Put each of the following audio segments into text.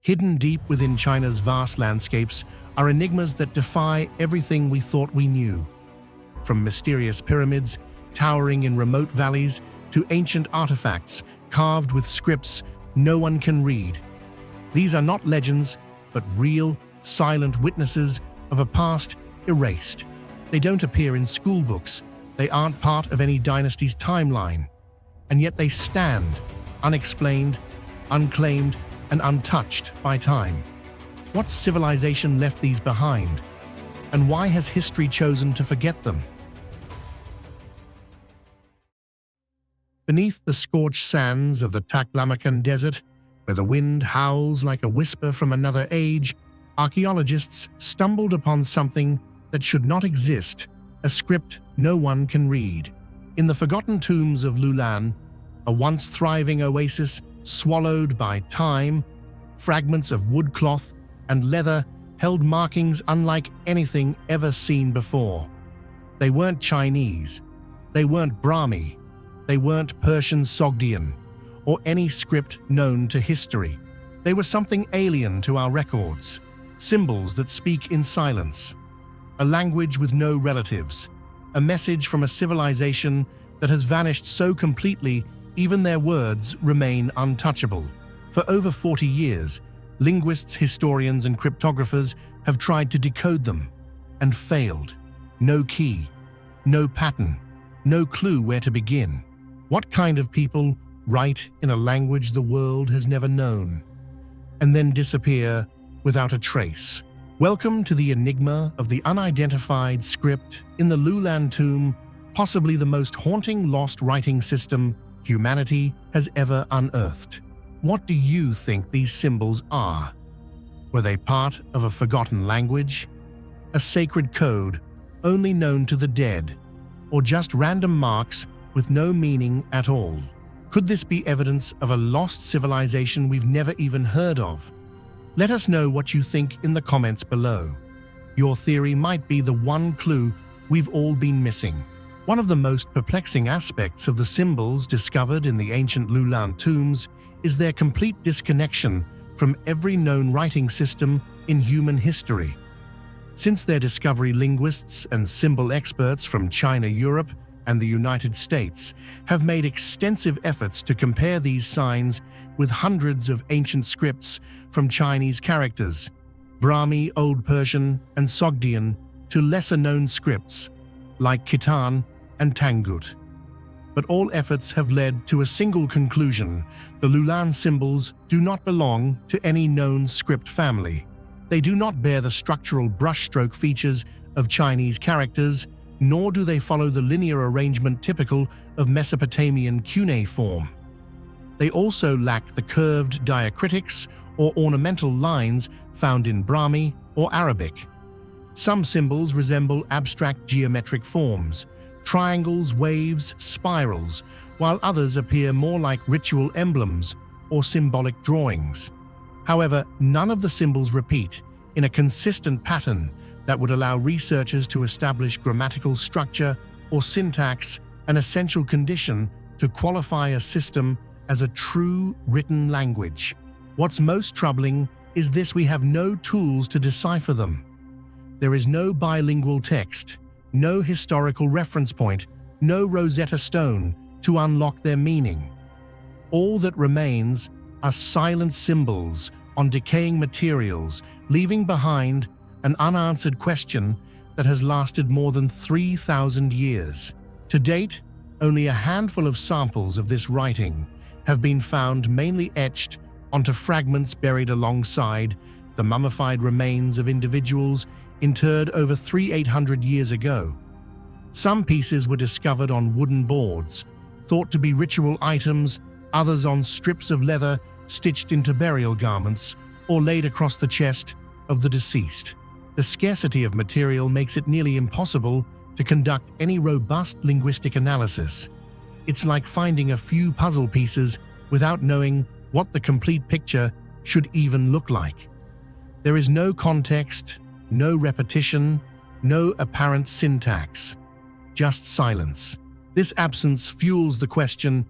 Hidden deep within China's vast landscapes are enigmas that defy everything we thought we knew. From mysterious pyramids towering in remote valleys to ancient artifacts carved with scripts no one can read. These are not legends, but real, silent witnesses of a past erased. They don't appear in school books. They aren't part of any dynasty's timeline. And yet they stand, unexplained, unclaimed, and untouched by time. What civilization left these behind? And why has history chosen to forget them? Beneath the scorched sands of the Taklamakan Desert, where the wind howls like a whisper from another age, archaeologists stumbled upon something that should not exist, a script no one can read. In the forgotten tombs of Lulan, a once thriving oasis swallowed by time, fragments of wood cloth and leather held markings unlike anything ever seen before. They weren't Chinese, they weren't Brahmi, they weren't Persian Sogdian, or any script known to history. They were something alien to our records, symbols that speak in silence, a language with no relatives, a message from a civilization that has vanished so completely even their words remain untouchable. For over 40 years, linguists, historians, and cryptographers have tried to decode them and failed. No key, no pattern, no clue where to begin. What kind of people write in a language the world has never known and then disappear without a trace? Welcome to the enigma of the unidentified script in the Lulan tomb, possibly the most haunting lost writing system humanity has ever unearthed. What do you think these symbols are? Were they part of a forgotten language, a sacred code only known to the dead, or just random marks with no meaning at all? Could this be evidence of a lost civilization we've never even heard of? Let us know what you think in the comments below. Your theory might be the one clue we've all been missing. One of the most perplexing aspects of the symbols discovered in the ancient Lulan tombs is their complete disconnection from every known writing system in human history. Since their discovery, linguists and symbol experts from China, Europe, and the United States have made extensive efforts to compare these signs with hundreds of ancient scripts from Chinese characters, Brahmi, Old Persian, and Sogdian, to lesser-known scripts like Khitan and Tangut. But all efforts have led to a single conclusion: the Lulan symbols do not belong to any known script family. They do not bear the structural brushstroke features of Chinese characters, nor do they follow the linear arrangement typical of Mesopotamian cuneiform. They also lack the curved diacritics or ornamental lines found in Brahmi or Arabic. Some symbols resemble abstract geometric forms, triangles, waves, spirals, while others appear more like ritual emblems or symbolic drawings. However, none of the symbols repeat in a consistent pattern that would allow researchers to establish grammatical structure or syntax, an essential condition to qualify a system as a true written language. What's most troubling is this: we have no tools to decipher them. There is no bilingual text, no historical reference point, no Rosetta Stone to unlock their meaning. All that remains are silent symbols on decaying materials, leaving behind an unanswered question that has lasted more than 3,000 years. To date, only a handful of samples of this writing have been found, mainly etched onto fragments buried alongside the mummified remains of individuals interred over 300-800 years ago. Some pieces were discovered on wooden boards, thought to be ritual items, others on strips of leather stitched into burial garments or laid across the chest of the deceased. The scarcity of material makes it nearly impossible to conduct any robust linguistic analysis. It's like finding a few puzzle pieces without knowing what the complete picture should even look like. There is no context, no repetition, no apparent syntax, just silence. This absence fuels the question: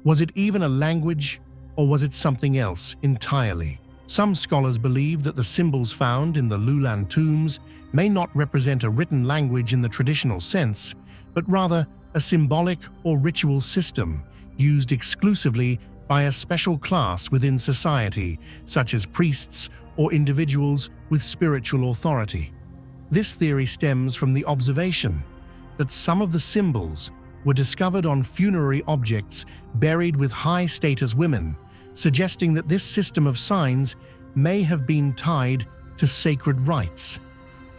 was it even a language, or was it something else entirely? Some scholars believe that the symbols found in the Lulan tombs may not represent a written language in the traditional sense, but rather a symbolic or ritual system used exclusively by a special class within society, such as priests or individuals with spiritual authority. This theory stems from the observation that some of the symbols were discovered on funerary objects buried with high-status women, suggesting that this system of signs may have been tied to sacred rites,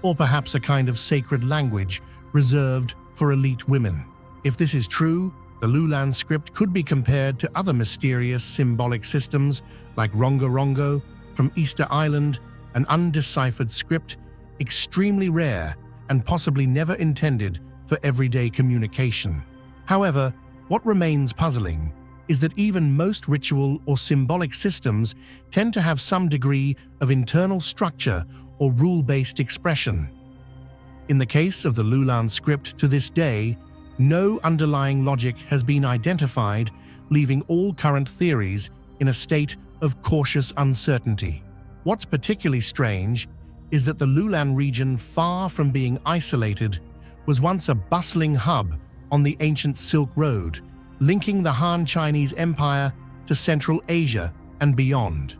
or perhaps a kind of sacred language reserved for elite women. If this is true, the Lulan script could be compared to other mysterious symbolic systems like Rongo Rongo from Easter Island, an undeciphered script extremely rare and possibly never intended for everyday communication. However, what remains puzzling is that even most ritual or symbolic systems tend to have some degree of internal structure or rule-based expression. In the case of the Lulan script to this day, no underlying logic has been identified, leaving all current theories in a state of cautious uncertainty. What's particularly strange is that the Lulan region, far from being isolated, was once a bustling hub on the ancient Silk Road, linking the Han Chinese Empire to Central Asia and beyond.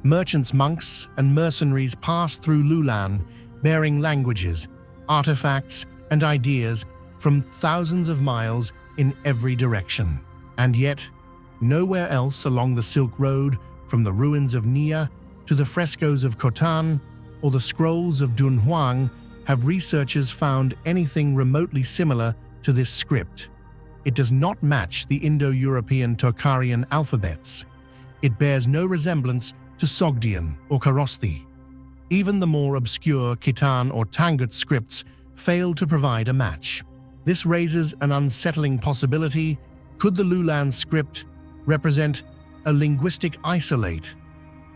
Merchants, monks, and mercenaries passed through Lulan, bearing languages, artifacts, and ideas from thousands of miles in every direction. And yet, nowhere else along the Silk Road, from the ruins of Nia to the frescoes of Khotan or the scrolls of Dunhuang, have researchers found anything remotely similar to this script. It does not match the Indo-European Tocharian alphabets. It bears no resemblance to Sogdian or Kharosthi. Even the more obscure Khitan or Tangut scripts fail to provide a match. This raises an unsettling possibility. Could the Lulan script represent a linguistic isolate,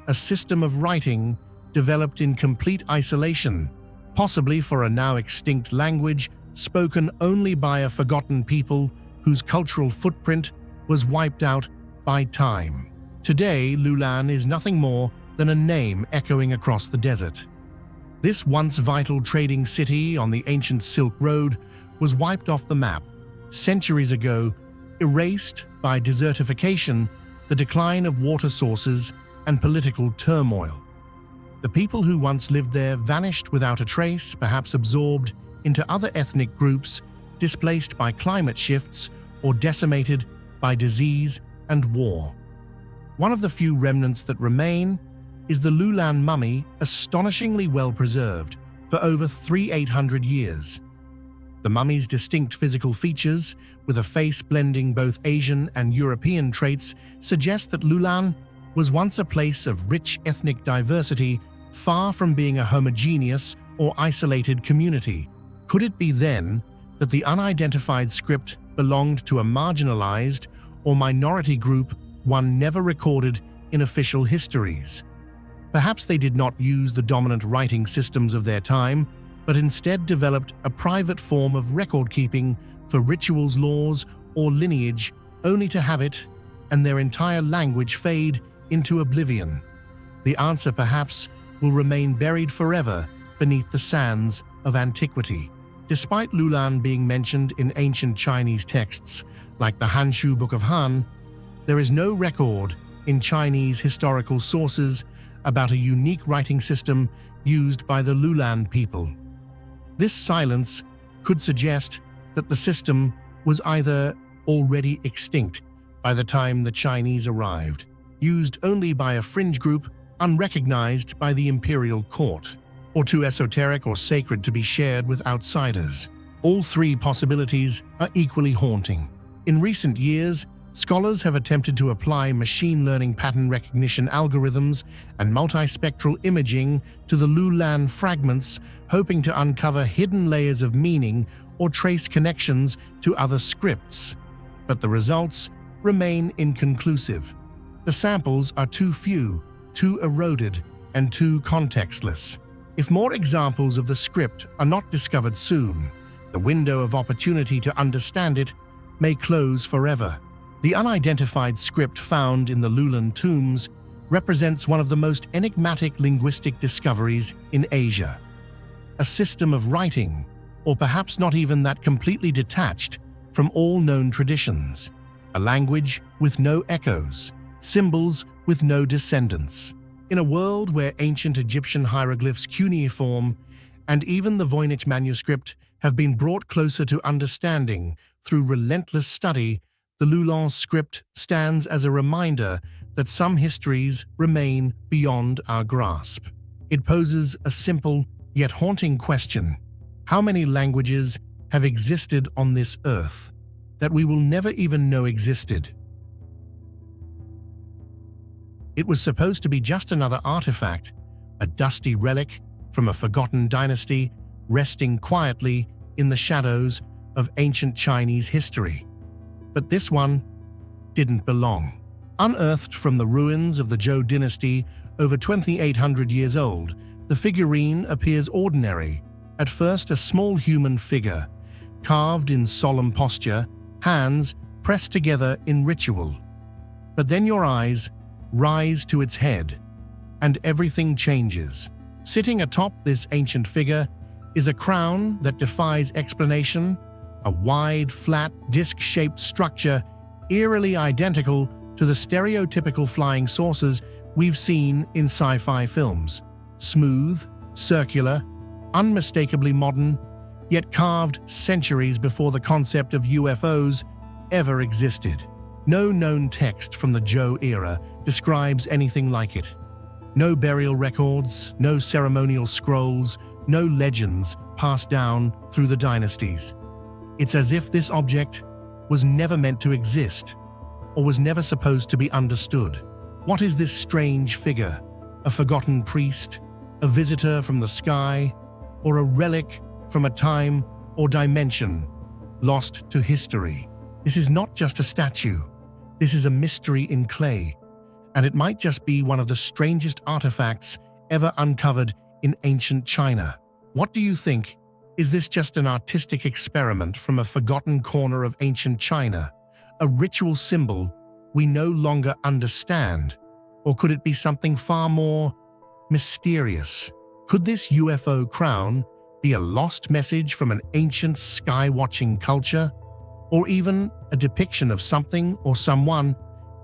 a system of writing developed in complete isolation, possibly for a now extinct language spoken only by a forgotten people whose cultural footprint was wiped out by time? Today, Lulan is nothing more than a name echoing across the desert. This once vital trading city on the ancient Silk Road was wiped off the map centuries ago, erased by desertification, the decline of water sources, and political turmoil. The people who once lived there vanished without a trace, perhaps absorbed into other ethnic groups, displaced by climate shifts, or decimated by disease and war. One of the few remnants that remain is the Lulan mummy, astonishingly well preserved for over 300 years. The mummy's distinct physical features, with a face blending both Asian and European traits, suggest that Lulan was once a place of rich ethnic diversity, far from being a homogeneous or isolated community. Could it be then that the unidentified script belonged to a marginalized or minority group, one never recorded in official histories? Perhaps they did not use the dominant writing systems of their time, but instead developed a private form of record-keeping for rituals, laws, or lineage, only to have it and their entire language fade into oblivion. The answer, perhaps, will remain buried forever beneath the sands of antiquity. Despite Lulan being mentioned in ancient Chinese texts, like the Hanshu Book of Han, there is no record in Chinese historical sources about a unique writing system used by the Lulan people. This silence could suggest that the system was either already extinct by the time the Chinese arrived, used only by a fringe group unrecognized by the imperial court, or too esoteric or sacred to be shared with outsiders. All three possibilities are equally haunting. In recent years, scholars have attempted to apply machine learning pattern recognition algorithms and multispectral imaging to the Lulan fragments, hoping to uncover hidden layers of meaning or trace connections to other scripts. But the results remain inconclusive. The samples are too few, too eroded, and too contextless. If more examples of the script are not discovered soon, the window of opportunity to understand it may close forever. The unidentified script found in the Lulan tombs represents one of the most enigmatic linguistic discoveries in Asia. A system of writing, or perhaps not even that, completely detached from all known traditions. A language with no echoes, symbols with no descendants. In a world where ancient Egyptian hieroglyphs, cuneiform, and even the Voynich manuscript have been brought closer to understanding through relentless study, the Lulon script stands as a reminder that some histories remain beyond our grasp. It poses a simple yet haunting question: how many languages have existed on this earth that we will never even know existed? It was supposed to be just another artifact, a dusty relic from a forgotten dynasty resting quietly in the shadows of ancient Chinese history. But this one didn't belong. Unearthed from the ruins of the Zhou dynasty over 2,800 years old, the figurine appears ordinary. At first, a small human figure, carved in solemn posture, hands pressed together in ritual. But then your eyes rise to its head, and everything changes. Sitting atop this ancient figure is a crown that defies explanation, a wide, flat, disc-shaped structure eerily identical to the stereotypical flying saucers we've seen in sci-fi films. Smooth, circular, unmistakably modern, yet carved centuries before the concept of UFOs ever existed. No known text from the Zhou era describes anything like it. No burial records, no ceremonial scrolls, no legends passed down through the dynasties. It's as if this object was never meant to exist, or was never supposed to be understood. What is this strange figure? A forgotten priest? A visitor from the sky? Or a relic from a time or dimension lost to history? This is not just a statue. This is a mystery in clay, and it might just be one of the strangest artifacts ever uncovered in ancient China. What do you think? Is this just an artistic experiment from a forgotten corner of ancient China? A ritual symbol we no longer understand? Or could it be something far more mysterious? Could this UFO crown be a lost message from an ancient sky-watching culture? Or even a depiction of something or someone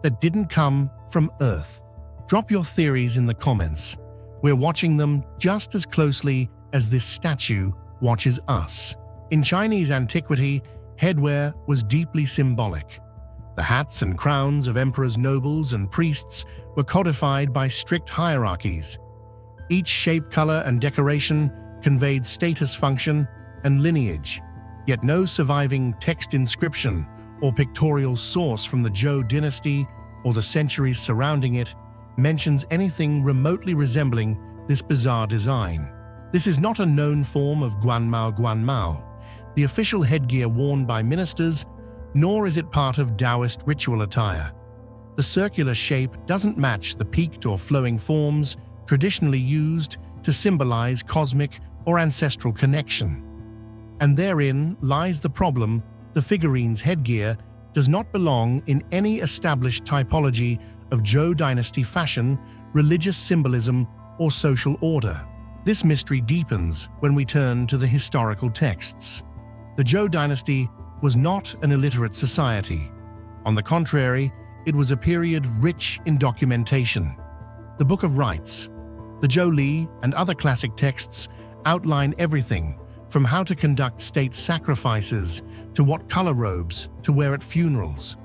that didn't come from Earth? Drop your theories in the comments. We're watching them just as closely as this statue watches us. In Chinese antiquity, headwear was deeply symbolic. The hats and crowns of emperors, nobles, and priests were codified by strict hierarchies. Each shape, color, and decoration conveyed status, function, and lineage, yet no surviving text, inscription, or pictorial source from the Zhou dynasty or the centuries surrounding it mentions anything remotely resembling this bizarre design. This is not a known form of guanmao, the official headgear worn by ministers, nor is it part of Taoist ritual attire. The circular shape doesn't match the peaked or flowing forms traditionally used to symbolize cosmic or ancestral connection. And therein lies the problem: the figurine's headgear does not belong in any established typology of Zhou dynasty fashion, religious symbolism, or social order. This mystery deepens when we turn to the historical texts. The Zhou dynasty was not an illiterate society. On the contrary, it was a period rich in documentation. The Book of Rites, the Zhou Li, and other classic texts outline everything from how to conduct state sacrifices to what color robes to wear at funerals.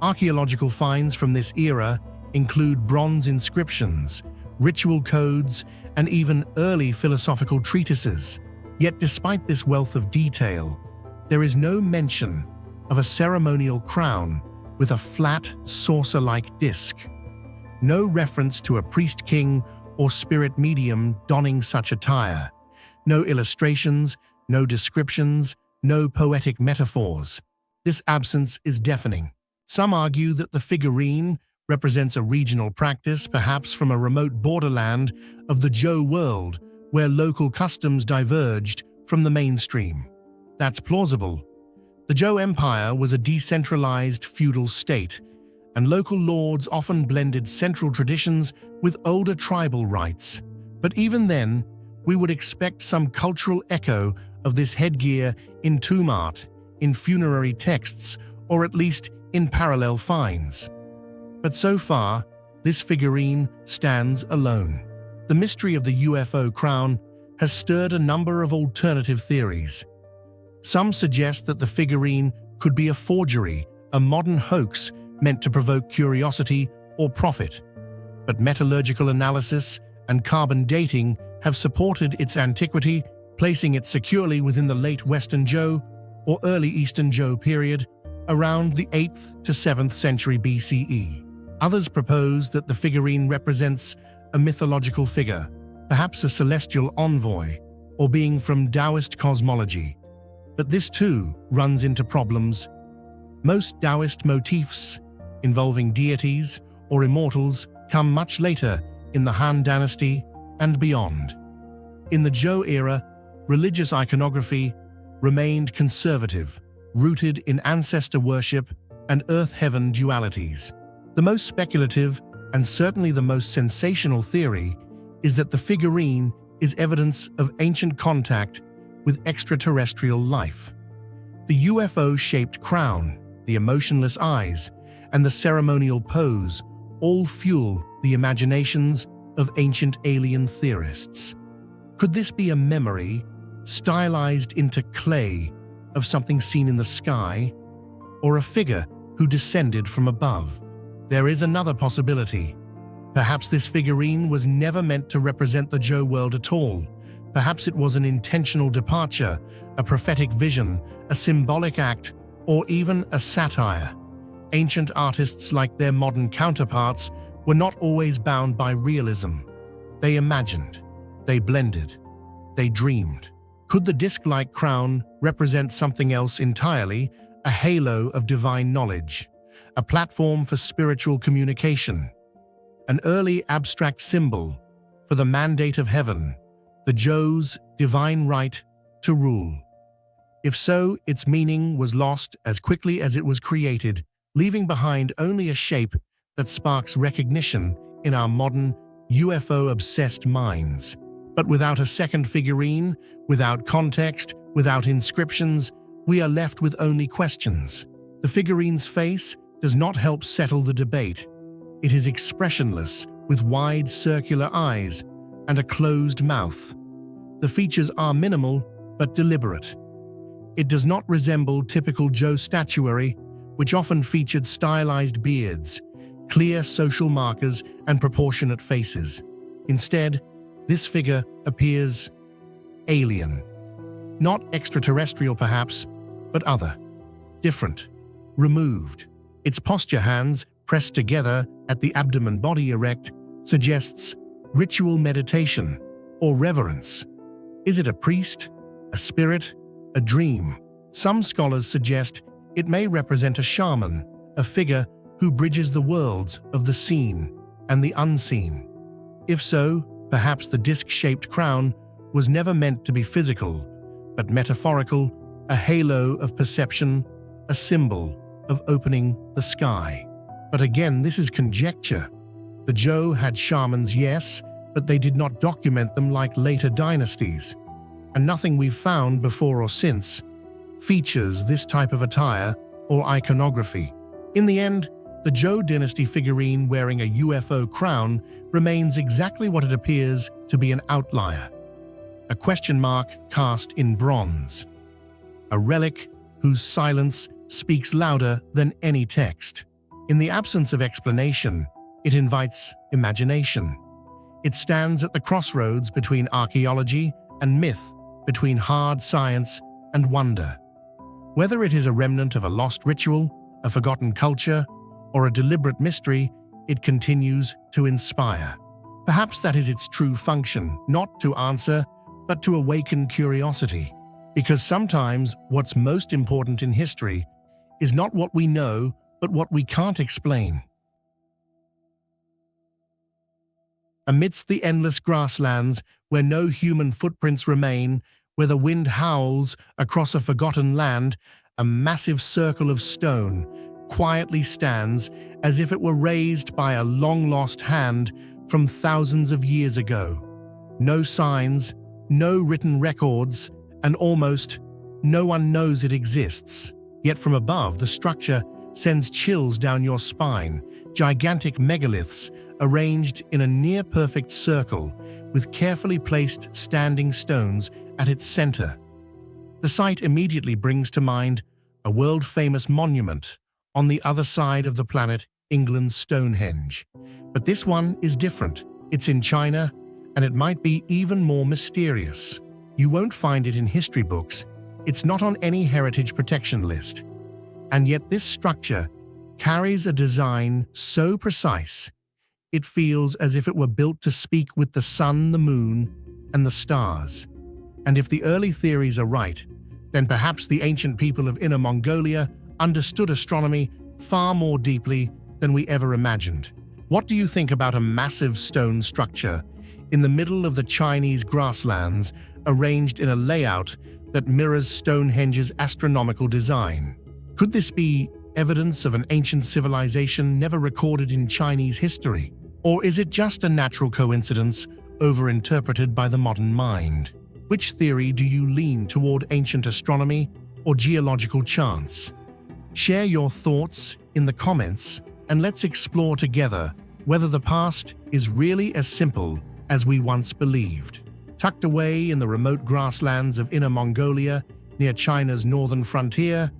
Archaeological finds from this era include bronze inscriptions, ritual codes, and even early philosophical treatises. Yet despite this wealth of detail, there is no mention of a ceremonial crown with a flat, saucer-like disc. No reference to a priest-king or spirit medium donning such attire. No illustrations, no descriptions, no poetic metaphors. This absence is deafening. Some argue that the figurine represents a regional practice, perhaps from a remote borderland of the Zhou world, where local customs diverged from the mainstream. That's plausible. The Zhou Empire was a decentralized feudal state, and local lords often blended central traditions with older tribal rites. But even then, we would expect some cultural echo of this headgear in tomb art, in funerary texts, or at least in parallel finds. But so far, this figurine stands alone. The mystery of the UFO crown has stirred a number of alternative theories. Some suggest that the figurine could be a forgery, a modern hoax meant to provoke curiosity or profit. But metallurgical analysis and carbon dating have supported its antiquity, placing it securely within the late Western Zhou or early Eastern Zhou period, around the 8th to 7th century BCE. Others propose that the figurine represents a mythological figure, perhaps a celestial envoy, or being from Taoist cosmology. But this too runs into problems. Most Taoist motifs involving deities or immortals come much later in the Han Dynasty and beyond. In the Zhou era, religious iconography remained conservative, rooted in ancestor worship and earth-heaven dualities. The most speculative and certainly the most sensational theory is that the figurine is evidence of ancient contact with extraterrestrial life. The UFO-shaped crown, the emotionless eyes, and the ceremonial pose all fuel the imaginations of ancient alien theorists. Could this be a memory, stylized into clay, of something seen in the sky, or a figure who descended from above? There is another possibility. Perhaps this figurine was never meant to represent the Zhou world at all. Perhaps it was an intentional departure, a prophetic vision, a symbolic act, or even a satire. Ancient artists, like their modern counterparts, were not always bound by realism. They imagined, they blended, they dreamed. Could the disc-like crown represent something else entirely, a halo of divine knowledge, a platform for spiritual communication, an early abstract symbol for the mandate of heaven, the Zhou's divine right to rule? If so, its meaning was lost as quickly as it was created, leaving behind only a shape that sparks recognition in our modern UFO-obsessed minds. But without a second figurine, without context, without inscriptions, we are left with only questions. The figurine's face does not help settle the debate. It is expressionless, with wide circular eyes and a closed mouth. The features are minimal but deliberate. It does not resemble typical Zhou statuary, which often featured stylized beards, clear social markers, and proportionate faces. Instead, this figure appears alien. Not extraterrestrial perhaps, but other, different, removed. Its posture, hands pressed together at the abdomen, body erect, suggests ritual meditation or reverence. Is it a priest, a spirit, a dream? Some scholars suggest it may represent a shaman, a figure who bridges the worlds of the seen and the unseen. If so, perhaps the disc-shaped crown was never meant to be physical, but metaphorical, a halo of perception, a symbol of opening the sky. But again, this is conjecture. The Zhou had shamans, yes, but they did not document them like later dynasties, and nothing we've found before or since features this type of attire or iconography. In the end, the Zhou dynasty figurine wearing a UFO crown remains exactly what it appears to be, an outlier, a question mark cast in bronze, a relic whose silence speaks louder than any text. In the absence of explanation, it invites imagination. It stands at the crossroads between archaeology and myth, between hard science and wonder. Whether it is a remnant of a lost ritual, a forgotten culture, or a deliberate mystery, it continues to inspire. Perhaps that is its true function, not to answer, but to awaken curiosity. Because sometimes what's most important in history is not what we know, but what we can't explain. Amidst the endless grasslands where no human footprints remain, where the wind howls across a forgotten land, a massive circle of stone quietly stands as if it were raised by a long-lost hand from thousands of years ago. No signs, no written records, and almost no one knows it exists. Yet from above, the structure sends chills down your spine. Gigantic megaliths arranged in a near-perfect circle with carefully placed standing stones at its center. The sight immediately brings to mind a world-famous monument on the other side of the planet, England's Stonehenge. But this one is different. It's in China, and it might be even more mysterious. You won't find it in history books. It's not on any heritage protection list. And yet this structure carries a design so precise, it feels as if it were built to speak with the sun, the moon, and the stars. And if the early theories are right, then perhaps the ancient people of Inner Mongolia understood astronomy far more deeply than we ever imagined. What do you think about a massive stone structure in the middle of the Chinese grasslands, arranged in a layout that mirrors Stonehenge's astronomical design? Could this be evidence of an ancient civilization never recorded in Chinese history? Or is it just a natural coincidence overinterpreted by the modern mind? Which theory do you lean toward, ancient astronomy or geological chance? Share your thoughts in the comments, and let's explore together whether the past is really as simple as we once believed. Tucked away in the remote grasslands of Inner Mongolia, near China's northern frontier,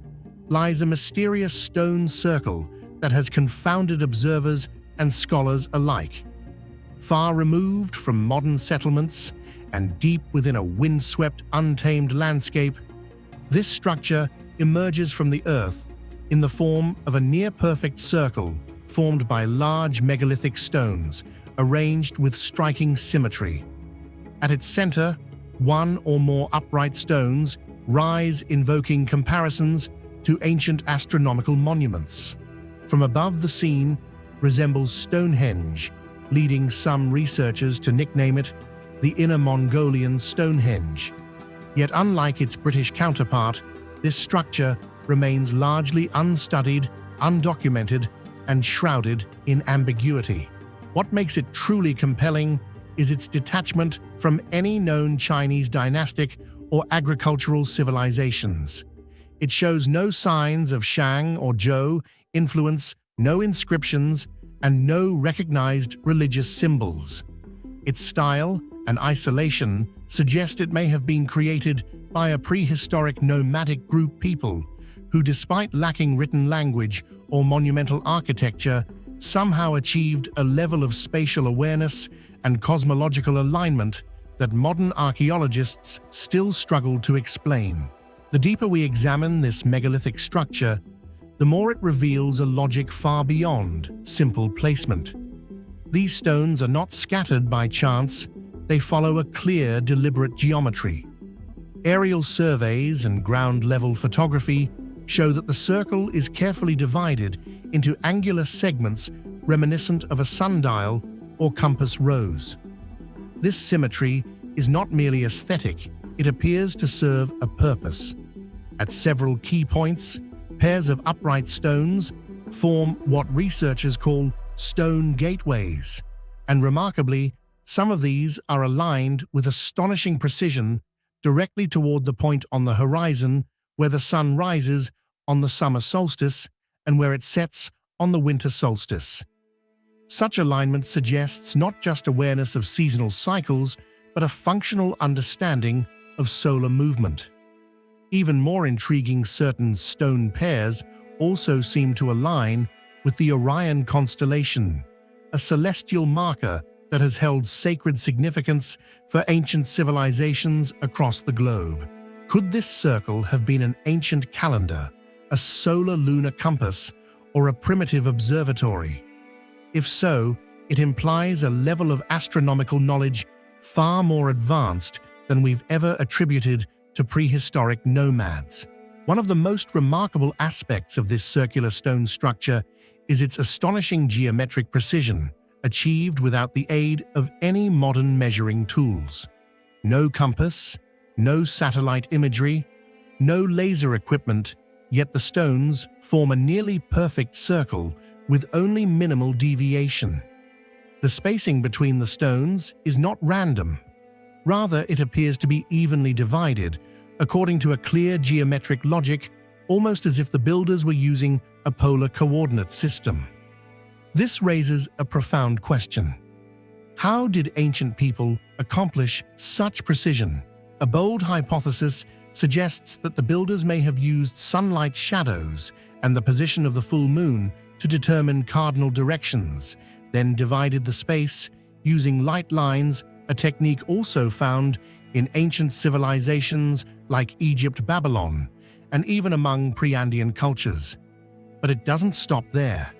lies a mysterious stone circle that has confounded observers and scholars alike. Far removed from modern settlements and deep within a windswept, untamed landscape, this structure emerges from the earth in the form of a near-perfect circle formed by large megalithic stones arranged with striking symmetry. At its center, one or more upright stones rise, invoking comparisons to ancient astronomical monuments. From above, the scene resembles Stonehenge, leading some researchers to nickname it the Inner Mongolian Stonehenge. Yet unlike its British counterpart, this structure remains largely unstudied, undocumented, and shrouded in ambiguity. What makes it truly compelling is its detachment from any known Chinese dynastic or agricultural civilizations. It shows no signs of Shang or Zhou influence, no inscriptions, and no recognized religious symbols. Its style and isolation suggest it may have been created by a prehistoric nomadic group people who, despite lacking written language or monumental architecture, somehow achieved a level of spatial awareness and cosmological alignment that modern archaeologists still struggle to explain. The deeper we examine this megalithic structure, the more it reveals a logic far beyond simple placement. These stones are not scattered by chance, they follow a clear, deliberate geometry. Aerial surveys and ground-level photography show that the circle is carefully divided into angular segments reminiscent of a sundial or compass rose. This symmetry is not merely aesthetic, it appears to serve a purpose. At several key points, pairs of upright stones form what researchers call stone gateways, and remarkably, some of these are aligned with astonishing precision directly toward the point on the horizon where the sun rises on the summer solstice and where it sets on the winter solstice. Such alignment suggests not just awareness of seasonal cycles, but a functional understanding of solar movement. Even more intriguing, certain stone pairs also seem to align with the Orion constellation, a celestial marker that has held sacred significance for ancient civilizations across the globe. Could this circle have been an ancient calendar, a solar lunar compass, or a primitive observatory? If so, it implies a level of astronomical knowledge far more advanced than we've ever attributed to prehistoric nomads. One of the most remarkable aspects of this circular stone structure is its astonishing geometric precision, achieved without the aid of any modern measuring tools. No compass, no satellite imagery, no laser equipment, yet the stones form a nearly perfect circle with only minimal deviation. The spacing between the stones is not random. Rather, it appears to be evenly divided, according to a clear geometric logic, almost as if the builders were using a polar coordinate system. This raises a profound question. How did ancient people accomplish such precision? A bold hypothesis suggests that the builders may have used sunlight shadows and the position of the full moon to determine cardinal directions, then divided the space using light lines, a technique also found in ancient civilizations like Egypt, Babylon, and even among pre-Andean cultures. But it doesn't stop there.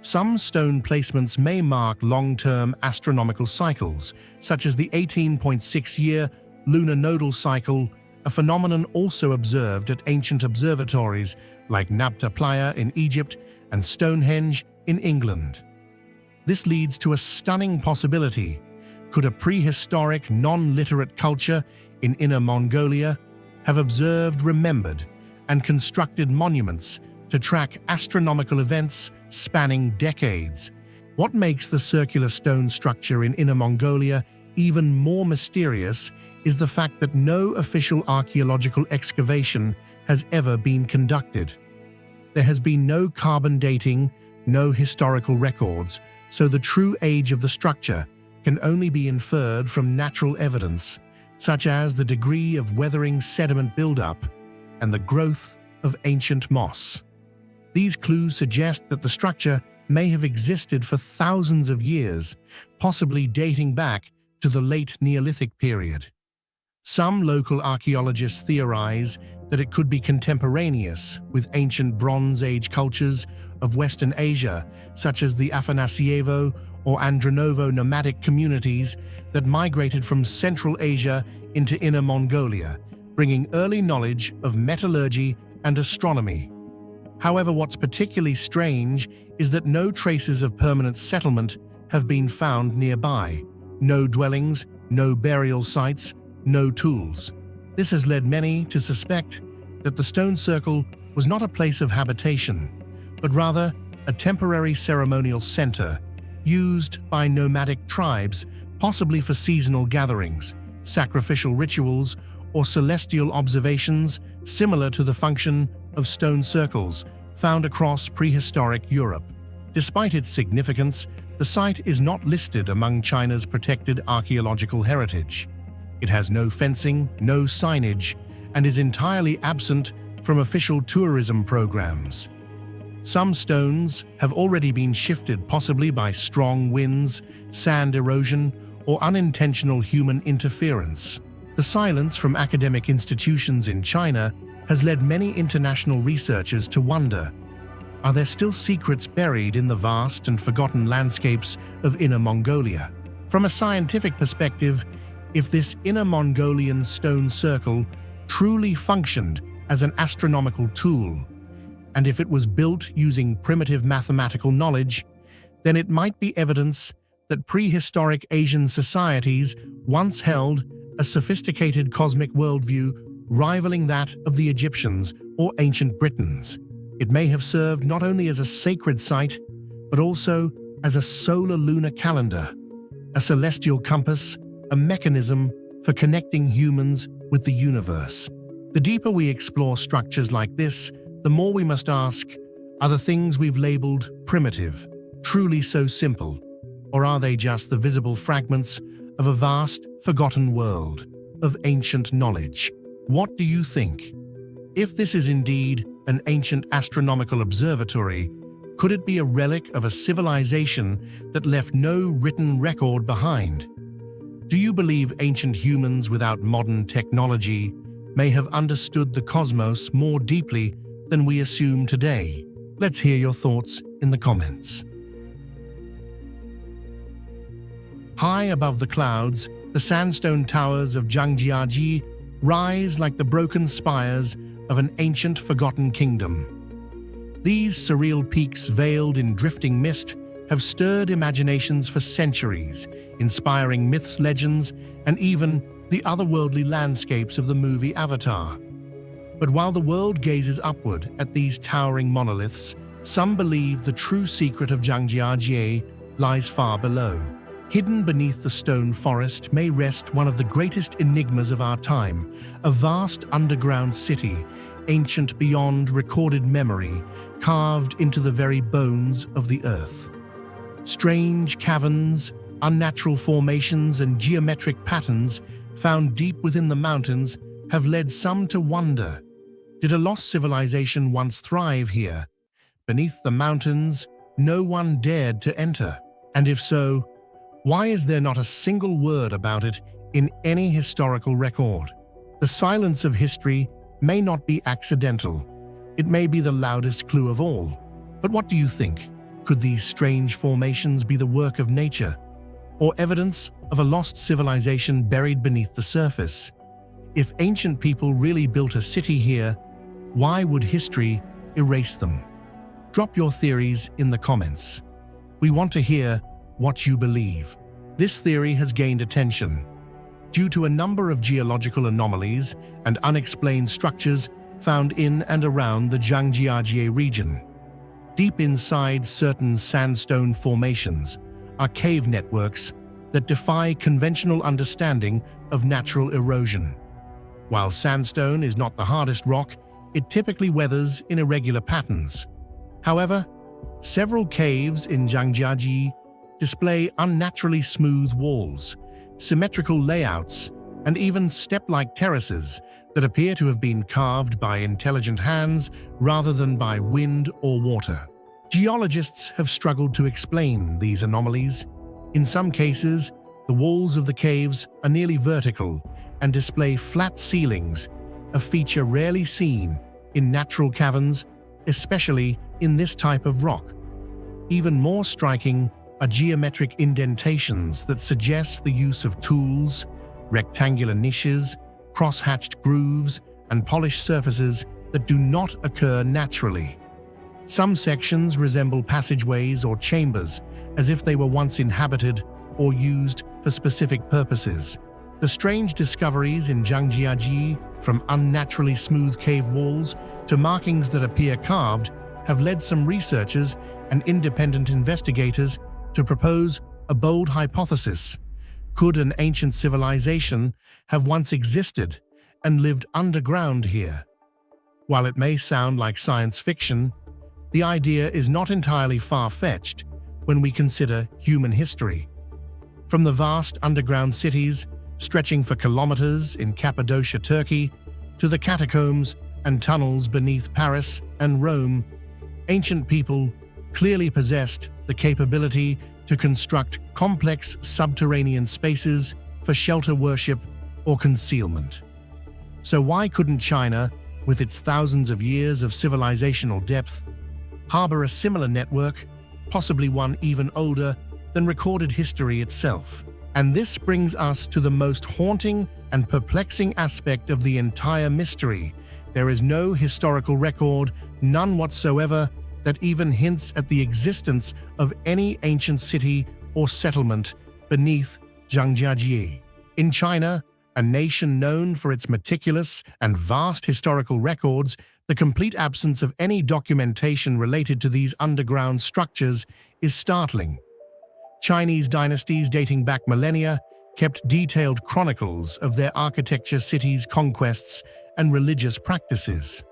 Some stone placements may mark long-term astronomical cycles, such as the 18.6-year lunar nodal cycle, a phenomenon also observed at ancient observatories like Nabta Playa in Egypt and Stonehenge in England. This leads to a stunning possibility. Could a prehistoric, non-literate culture in Inner Mongolia have observed, remembered, and constructed monuments to track astronomical events spanning decades? What makes the circular stone structure in Inner Mongolia even more mysterious is the fact that no official archaeological excavation has ever been conducted. There has been no carbon dating, no historical records, so the true age of the structure can only be inferred from natural evidence, such as the degree of weathering sediment buildup and the growth of ancient moss. These clues suggest that the structure may have existed for thousands of years, possibly dating back to the late Neolithic period. Some local archaeologists theorize that it could be contemporaneous with ancient Bronze Age cultures of Western Asia, such as the Afanasyevo or Andronovo nomadic communities that migrated from Central Asia into Inner Mongolia, bringing early knowledge of metallurgy and astronomy. However, what's particularly strange is that no traces of permanent settlement have been found nearby. No dwellings, no burial sites, no tools. This has led many to suspect that the stone circle was not a place of habitation, but rather a temporary ceremonial center used by nomadic tribes, possibly for seasonal gatherings, sacrificial rituals, or celestial observations similar to the function of stone circles found across prehistoric Europe. Despite its significance, the site is not listed among China's protected archaeological heritage. It has no fencing, no signage, and is entirely absent from official tourism programs. Some stones have already been shifted, possibly by strong winds, sand erosion, or unintentional human interference. The silence from academic institutions in China has led many international researchers to wonder, are there still secrets buried in the vast and forgotten landscapes of Inner Mongolia? From a scientific perspective, if this Inner Mongolian stone circle truly functioned as an astronomical tool, and if it was built using primitive mathematical knowledge, then it might be evidence that prehistoric Asian societies once held a sophisticated cosmic worldview rivaling that of the Egyptians or ancient Britons. It may have served not only as a sacred site, but also as a solar-lunar calendar, a celestial compass, a mechanism for connecting humans with the universe. The deeper we explore structures like this, the more we must ask, are the things we've labeled primitive truly so simple, or are they just the visible fragments of a vast, forgotten world of ancient knowledge? What do you think? If this is indeed an ancient astronomical observatory, could it be a relic of a civilization that left no written record behind? Do you believe ancient humans without modern technology may have understood the cosmos more deeply than we assume today? Let's hear your thoughts in the comments. High above the clouds, the sandstone towers of Zhangjiajie rise like the broken spires of an ancient forgotten kingdom. These surreal peaks veiled in drifting mist have stirred imaginations for centuries, inspiring myths, legends, and even the otherworldly landscapes of the movie Avatar. But while the world gazes upward at these towering monoliths, Some believe the true secret of Zhangjiajie lies far below. Hidden beneath the stone forest may rest one of the greatest enigmas of our time, a vast underground city, ancient beyond recorded memory, carved into the very bones of the earth. Strange caverns, unnatural formations, and geometric patterns found deep within the mountains have led some to wonder, did a lost civilization once thrive here? Beneath the mountains, no one dared to enter. And if so, why is there not a single word about it in any historical record? The silence of history may not be accidental. It may be the loudest clue of all. But what do you think? Could these strange formations be the work of nature, or evidence of a lost civilization buried beneath the surface? If ancient people really built a city here, why would history erase them? Drop your theories in the comments. We want to hear what you believe. This theory has gained attention due to a number of geological anomalies and unexplained structures found in and around the Zhangjiajie region. Deep inside certain sandstone formations are cave networks that defy conventional understanding of natural erosion. While sandstone is not the hardest rock, it typically weathers in irregular patterns. However, several caves in Zhangjiajie display unnaturally smooth walls, symmetrical layouts, and even step-like terraces that appear to have been carved by intelligent hands rather than by wind or water. Geologists have struggled to explain these anomalies. In some cases, the walls of the caves are nearly vertical and display flat ceilings, a feature rarely seen in natural caverns, especially in this type of rock. Even more striking are geometric indentations that suggest the use of tools, rectangular niches, cross-hatched grooves, and polished surfaces that do not occur naturally. Some sections resemble passageways or chambers, as if they were once inhabited or used for specific purposes. The strange discoveries in Zhangjiajie, from unnaturally smooth cave walls to markings that appear carved, have led some researchers and independent investigators to propose a bold hypothesis. Could an ancient civilization have once existed and lived underground here? While it may sound like science fiction, the idea is not entirely far-fetched when we consider human history. From the vast underground cities stretching for kilometers in Cappadocia, Turkey, to the catacombs and tunnels beneath Paris and Rome, ancient people clearly possessed the capability to construct complex subterranean spaces for shelter, worship, or concealment. So why couldn't China, with its thousands of years of civilizational depth, harbor a similar network, possibly one even older than recorded history itself? And this brings us to the most haunting and perplexing aspect of the entire mystery. There is no historical record, none whatsoever, that even hints at the existence of any ancient city or settlement beneath Zhangjiajie. In China, a nation known for its meticulous and vast historical records, the complete absence of any documentation related to these underground structures is startling. Chinese dynasties dating back millennia kept detailed chronicles of their architecture, cities, conquests, and religious practices.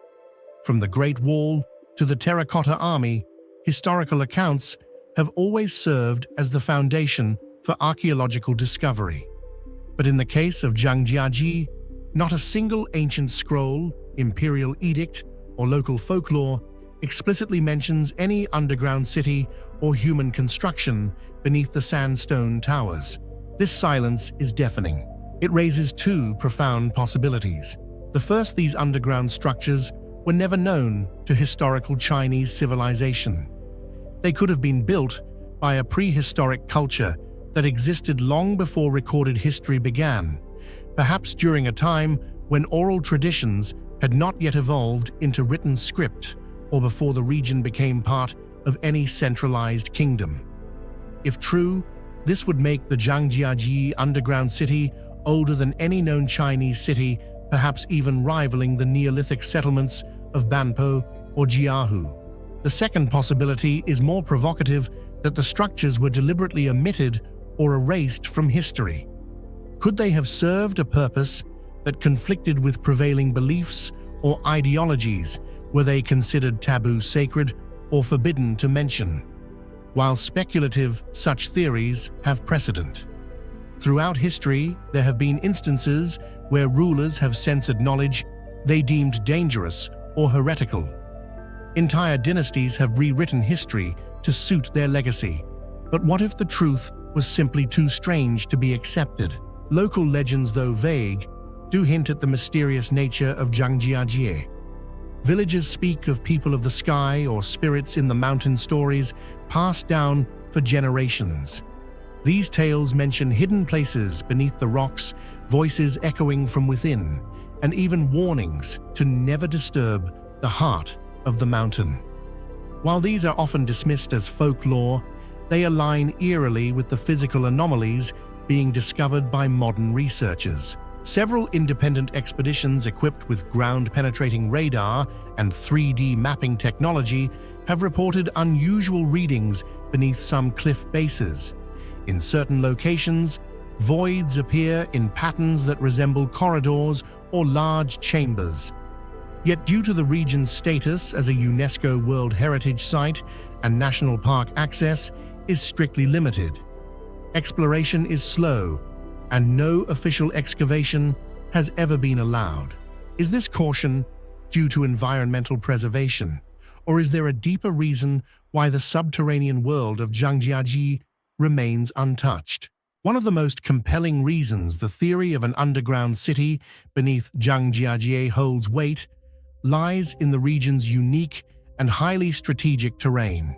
From the Great Wall to the Terracotta Army, historical accounts have always served as the foundation for archaeological discovery. But in the case of Zhangjiajie, not a single ancient scroll, imperial edict, or local folklore explicitly mentions any underground city or human construction beneath the sandstone towers. This silence is deafening. It raises two profound possibilities. The first, these underground structures were never known to historical Chinese civilization. They could have been built by a prehistoric culture that existed long before recorded history began, perhaps during a time when oral traditions had not yet evolved into written script, or before the region became part of any centralized kingdom. If true, this would make the Zhangjiajie underground city older than any known Chinese city, perhaps even rivaling the Neolithic settlements of Banpo or Jiahu. The second possibility is more provocative, that the structures were deliberately omitted or erased from history. Could they have served a purpose that conflicted with prevailing beliefs or ideologies? Were they considered taboo, sacred, or forbidden to mention? While speculative, such theories have precedent. Throughout history, there have been instances where rulers have censored knowledge they deemed dangerous or heretical. Entire dynasties have rewritten history to suit their legacy. But what if the truth was simply too strange to be accepted? Local legends, though vague, do hint at the mysterious nature of Zhangjiajie. Villagers speak of people of the sky or spirits in the mountain, stories passed down for generations. These tales mention hidden places beneath the rocks, voices echoing from within, and even warnings to never disturb the heart of the mountain. While these are often dismissed as folklore, they align eerily with the physical anomalies being discovered by modern researchers. Several independent expeditions equipped with ground-penetrating radar and 3D mapping technology have reported unusual readings beneath some cliff bases. In certain locations, voids appear in patterns that resemble corridors or large chambers. Yet due to the region's status as a UNESCO World Heritage Site and national park, access is strictly limited. Exploration is slow, and no official excavation has ever been allowed. Is this caution due to environmental preservation, or is there a deeper reason why the subterranean world of Zhangjiajie remains untouched? One of the most compelling reasons the theory of an underground city beneath Zhangjiajie holds weight lies in the region's unique and highly strategic terrain.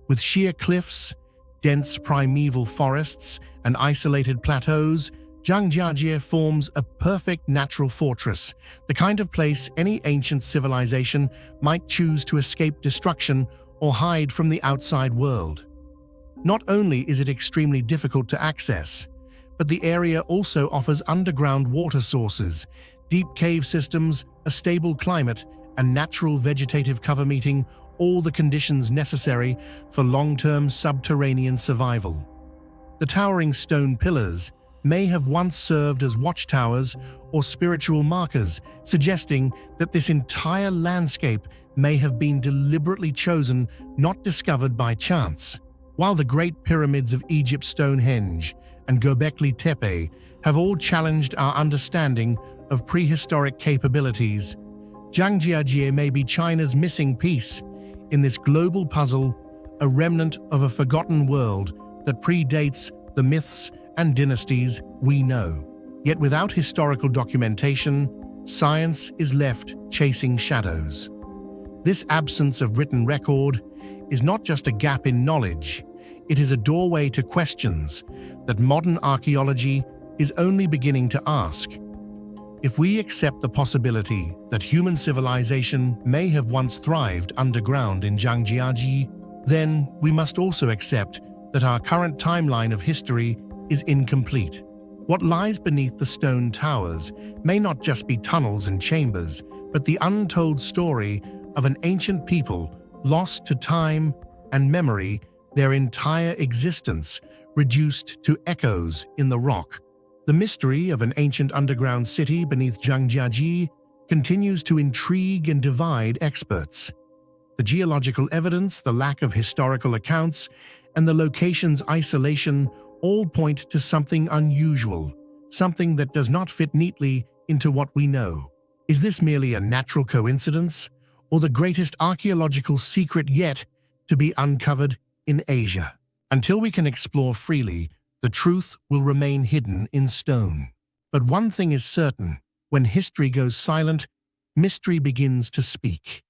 With sheer cliffs, dense primeval forests, and isolated plateaus, Zhangjiajie forms a perfect natural fortress, the kind of place any ancient civilization might choose to escape destruction or hide from the outside world. Not only is it extremely difficult to access, but the area also offers underground water sources, deep cave systems, a stable climate, and natural vegetative cover, meeting all the conditions necessary for long-term subterranean survival. The towering stone pillars may have once served as watchtowers or spiritual markers, suggesting that this entire landscape may have been deliberately chosen, not discovered by chance. While the Great Pyramids of Egypt, Stonehenge, and Göbekli Tepe have all challenged our understanding of prehistoric capabilities, Zhangjiajie may be China's missing piece in this global puzzle, a remnant of a forgotten world that predates the myths and dynasties we know. Yet without historical documentation, science is left chasing shadows. This absence of written record is not just a gap in knowledge, it is a doorway to questions that modern archaeology is only beginning to ask. If we accept the possibility that human civilization may have once thrived underground in Zhangjiajie, then we must also accept that our current timeline of history is incomplete. What lies beneath the stone towers may not just be tunnels and chambers, but the untold story of an ancient people lost to time and memory, their entire existence reduced to echoes in the rock. The mystery of an ancient underground city beneath Zhangjiajie continues to intrigue and divide experts. The geological evidence, the lack of historical accounts, and the location's isolation all point to something unusual, something that does not fit neatly into what we know. Is this merely a natural coincidence, or the greatest archaeological secret yet to be uncovered in Asia? Until we can explore freely, the truth will remain hidden in stone. But one thing is certain: when history goes silent, mystery begins to speak.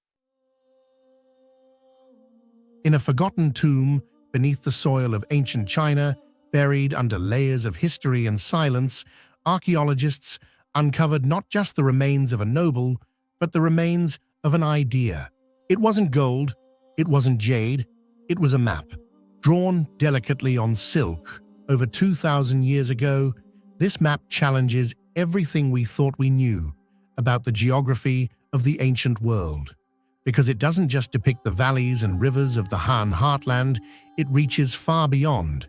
In a forgotten tomb beneath the soil of ancient China, buried under layers of history and silence, archaeologists uncovered not just the remains of a noble, but the remains of an idea. It wasn't gold, it wasn't jade, it was a map, drawn delicately on silk. Over 2,000 years ago, this map challenges everything we thought we knew about the geography of the ancient world. because it doesn't just depict the valleys and rivers of the Han heartland, it reaches far beyond,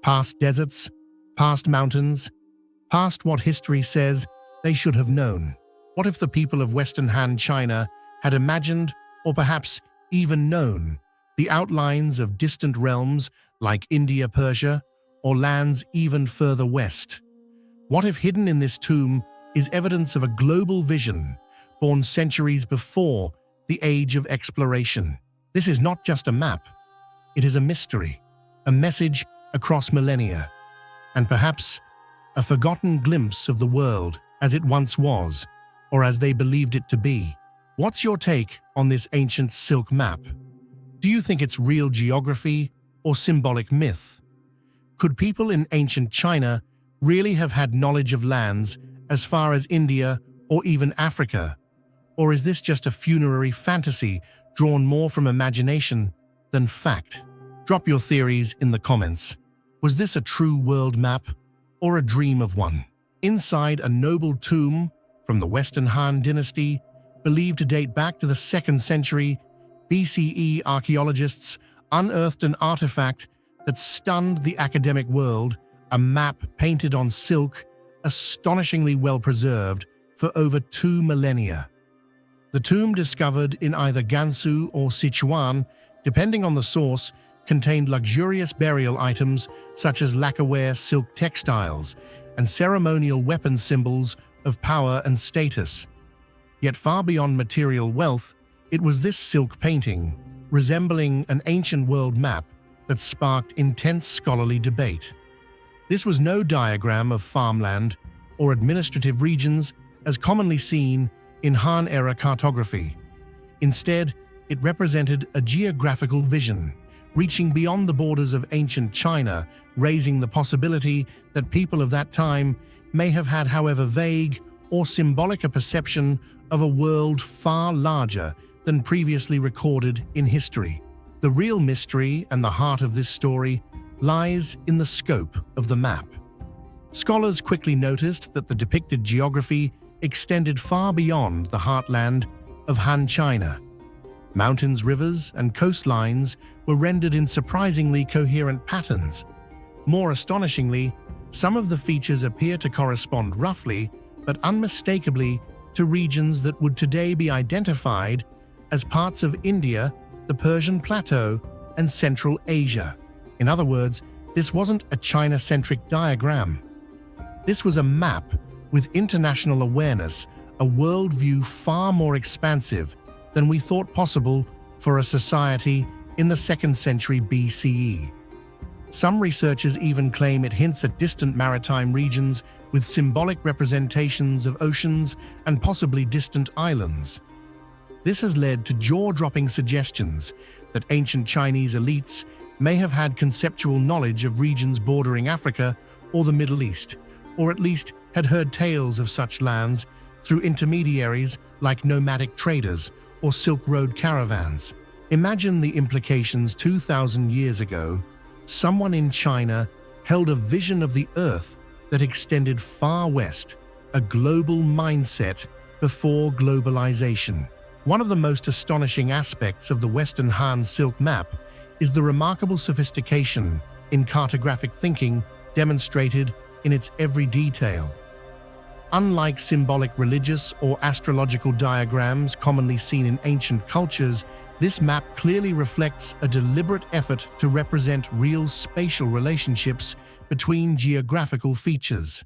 past deserts, past mountains, past what history says they should have known. What if the people of Western Han China had imagined, or perhaps even known, the outlines of distant realms like India, Persia, or lands even further west? What if hidden in this tomb is evidence of a global vision born centuries before the age of exploration? This is not just a map, it is a mystery, a message across millennia, and perhaps a forgotten glimpse of the world as it once was, or as they believed it to be. What's your take on this ancient silk map? Do you think it's real geography or symbolic myth? Could people in ancient China really have had knowledge of lands as far as India or even Africa? Or is this just a funerary fantasy drawn more from imagination than fact? Drop your theories in the comments. Was this a true world map or a dream of one? Inside a noble tomb from the Western Han dynasty, believed to date back to the 2nd century BCE, archaeologists unearthed an artifact that stunned the academic world, a map painted on silk, astonishingly well preserved for over 2 millennia. The tomb, discovered in either Gansu or Sichuan, depending on the source, contained luxurious burial items such as lacquerware silk textiles and ceremonial weapon symbols of power and status. Yet far beyond material wealth, it was this silk painting, resembling an ancient world map, that sparked intense scholarly debate. This was no diagram of farmland or administrative regions as commonly seen in Han-era cartography. Instead, it represented a geographical vision, reaching beyond the borders of ancient China, raising the possibility that people of that time may have had, however vague or symbolic, a perception of a world far larger than previously recorded in history. The real mystery and the heart of this story lies in the scope of the map. Scholars quickly noticed that the depicted geography extended far beyond the heartland of Han China. Mountains, rivers, and coastlines were rendered in surprisingly coherent patterns. More astonishingly, some of the features appear to correspond roughly but unmistakably to regions that would today be identified as parts of India, the Persian Plateau, and Central Asia. In other words, this wasn't a China-centric diagram. This was a map with international awareness, a worldview far more expansive than we thought possible for a society in the 2nd century BCE. Some researchers even claim it hints at distant maritime regions with symbolic representations of oceans and possibly distant islands. This has led to jaw-dropping suggestions that ancient Chinese elites may have had conceptual knowledge of regions bordering Africa or the Middle East, or at least had heard tales of such lands through intermediaries like nomadic traders or Silk Road caravans. Imagine the implications. 2,000 years ago, someone in China held a vision of the Earth that extended far west, a global mindset before globalization. One of the most astonishing aspects of the Western Han Silk Map is the remarkable sophistication in cartographic thinking demonstrated in its every detail. Unlike symbolic religious or astrological diagrams commonly seen in ancient cultures, this map clearly reflects a deliberate effort to represent real spatial relationships between geographical features.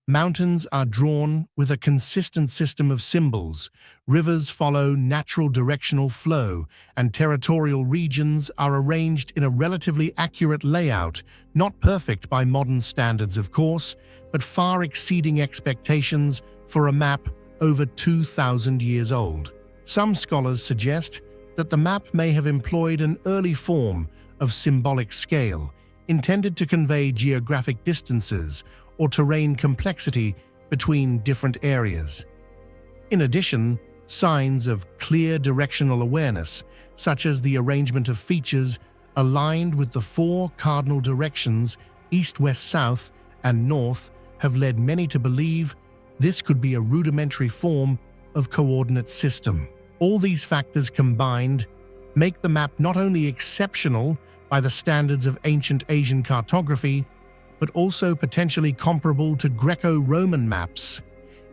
Mountains are drawn with a consistent system of symbols, rivers follow natural directional flow, and territorial regions are arranged in a relatively accurate layout, not perfect by modern standards, of course, but far exceeding expectations for a map over 2,000 years old. Some scholars suggest that the map may have employed an early form of symbolic scale, intended to convey geographic distances or terrain complexity between different areas. In addition, signs of clear directional awareness, such as the arrangement of features aligned with the 4 cardinal directions east, west, south, and north, have led many to believe this could be a rudimentary form of coordinate system. All these factors combined make the map not only exceptional by the standards of ancient Asian cartography, but also potentially comparable to Greco-Roman maps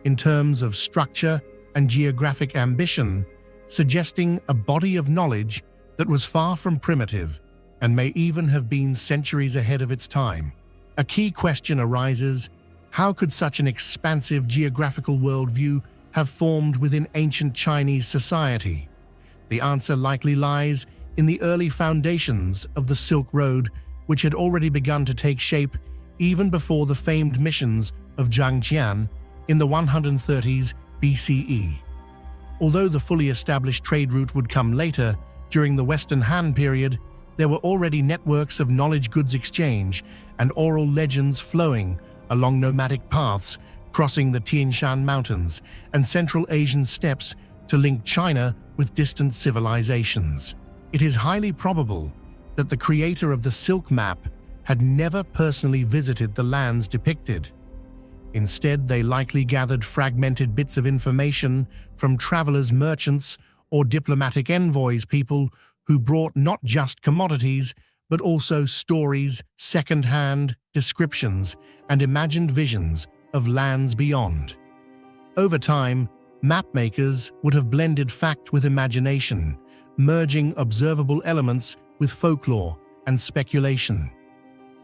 in terms of structure and geographic ambition, suggesting a body of knowledge that was far from primitive and may even have been centuries ahead of its time. A key question arises: how could such an expansive geographical worldview have formed within ancient Chinese society? The answer likely lies in the early foundations of the Silk Road, which had already begun to take shape even before the famed missions of Zhang Qian in the 130s BCE. Although the fully established trade route would come later, during the Western Han period, there were already networks of knowledge goods exchange and oral legends flowing along nomadic paths crossing the Tian Shan Mountains and Central Asian steppes to link China with distant civilizations. It is highly probable that the creator of the Silk Map had never personally visited the lands depicted. Instead, they likely gathered fragmented bits of information from travelers, merchants, or diplomatic envoys, people who brought not just commodities, but also stories, second-hand descriptions, and imagined visions of lands beyond. Over time, mapmakers would have blended fact with imagination, merging observable elements with folklore and speculation.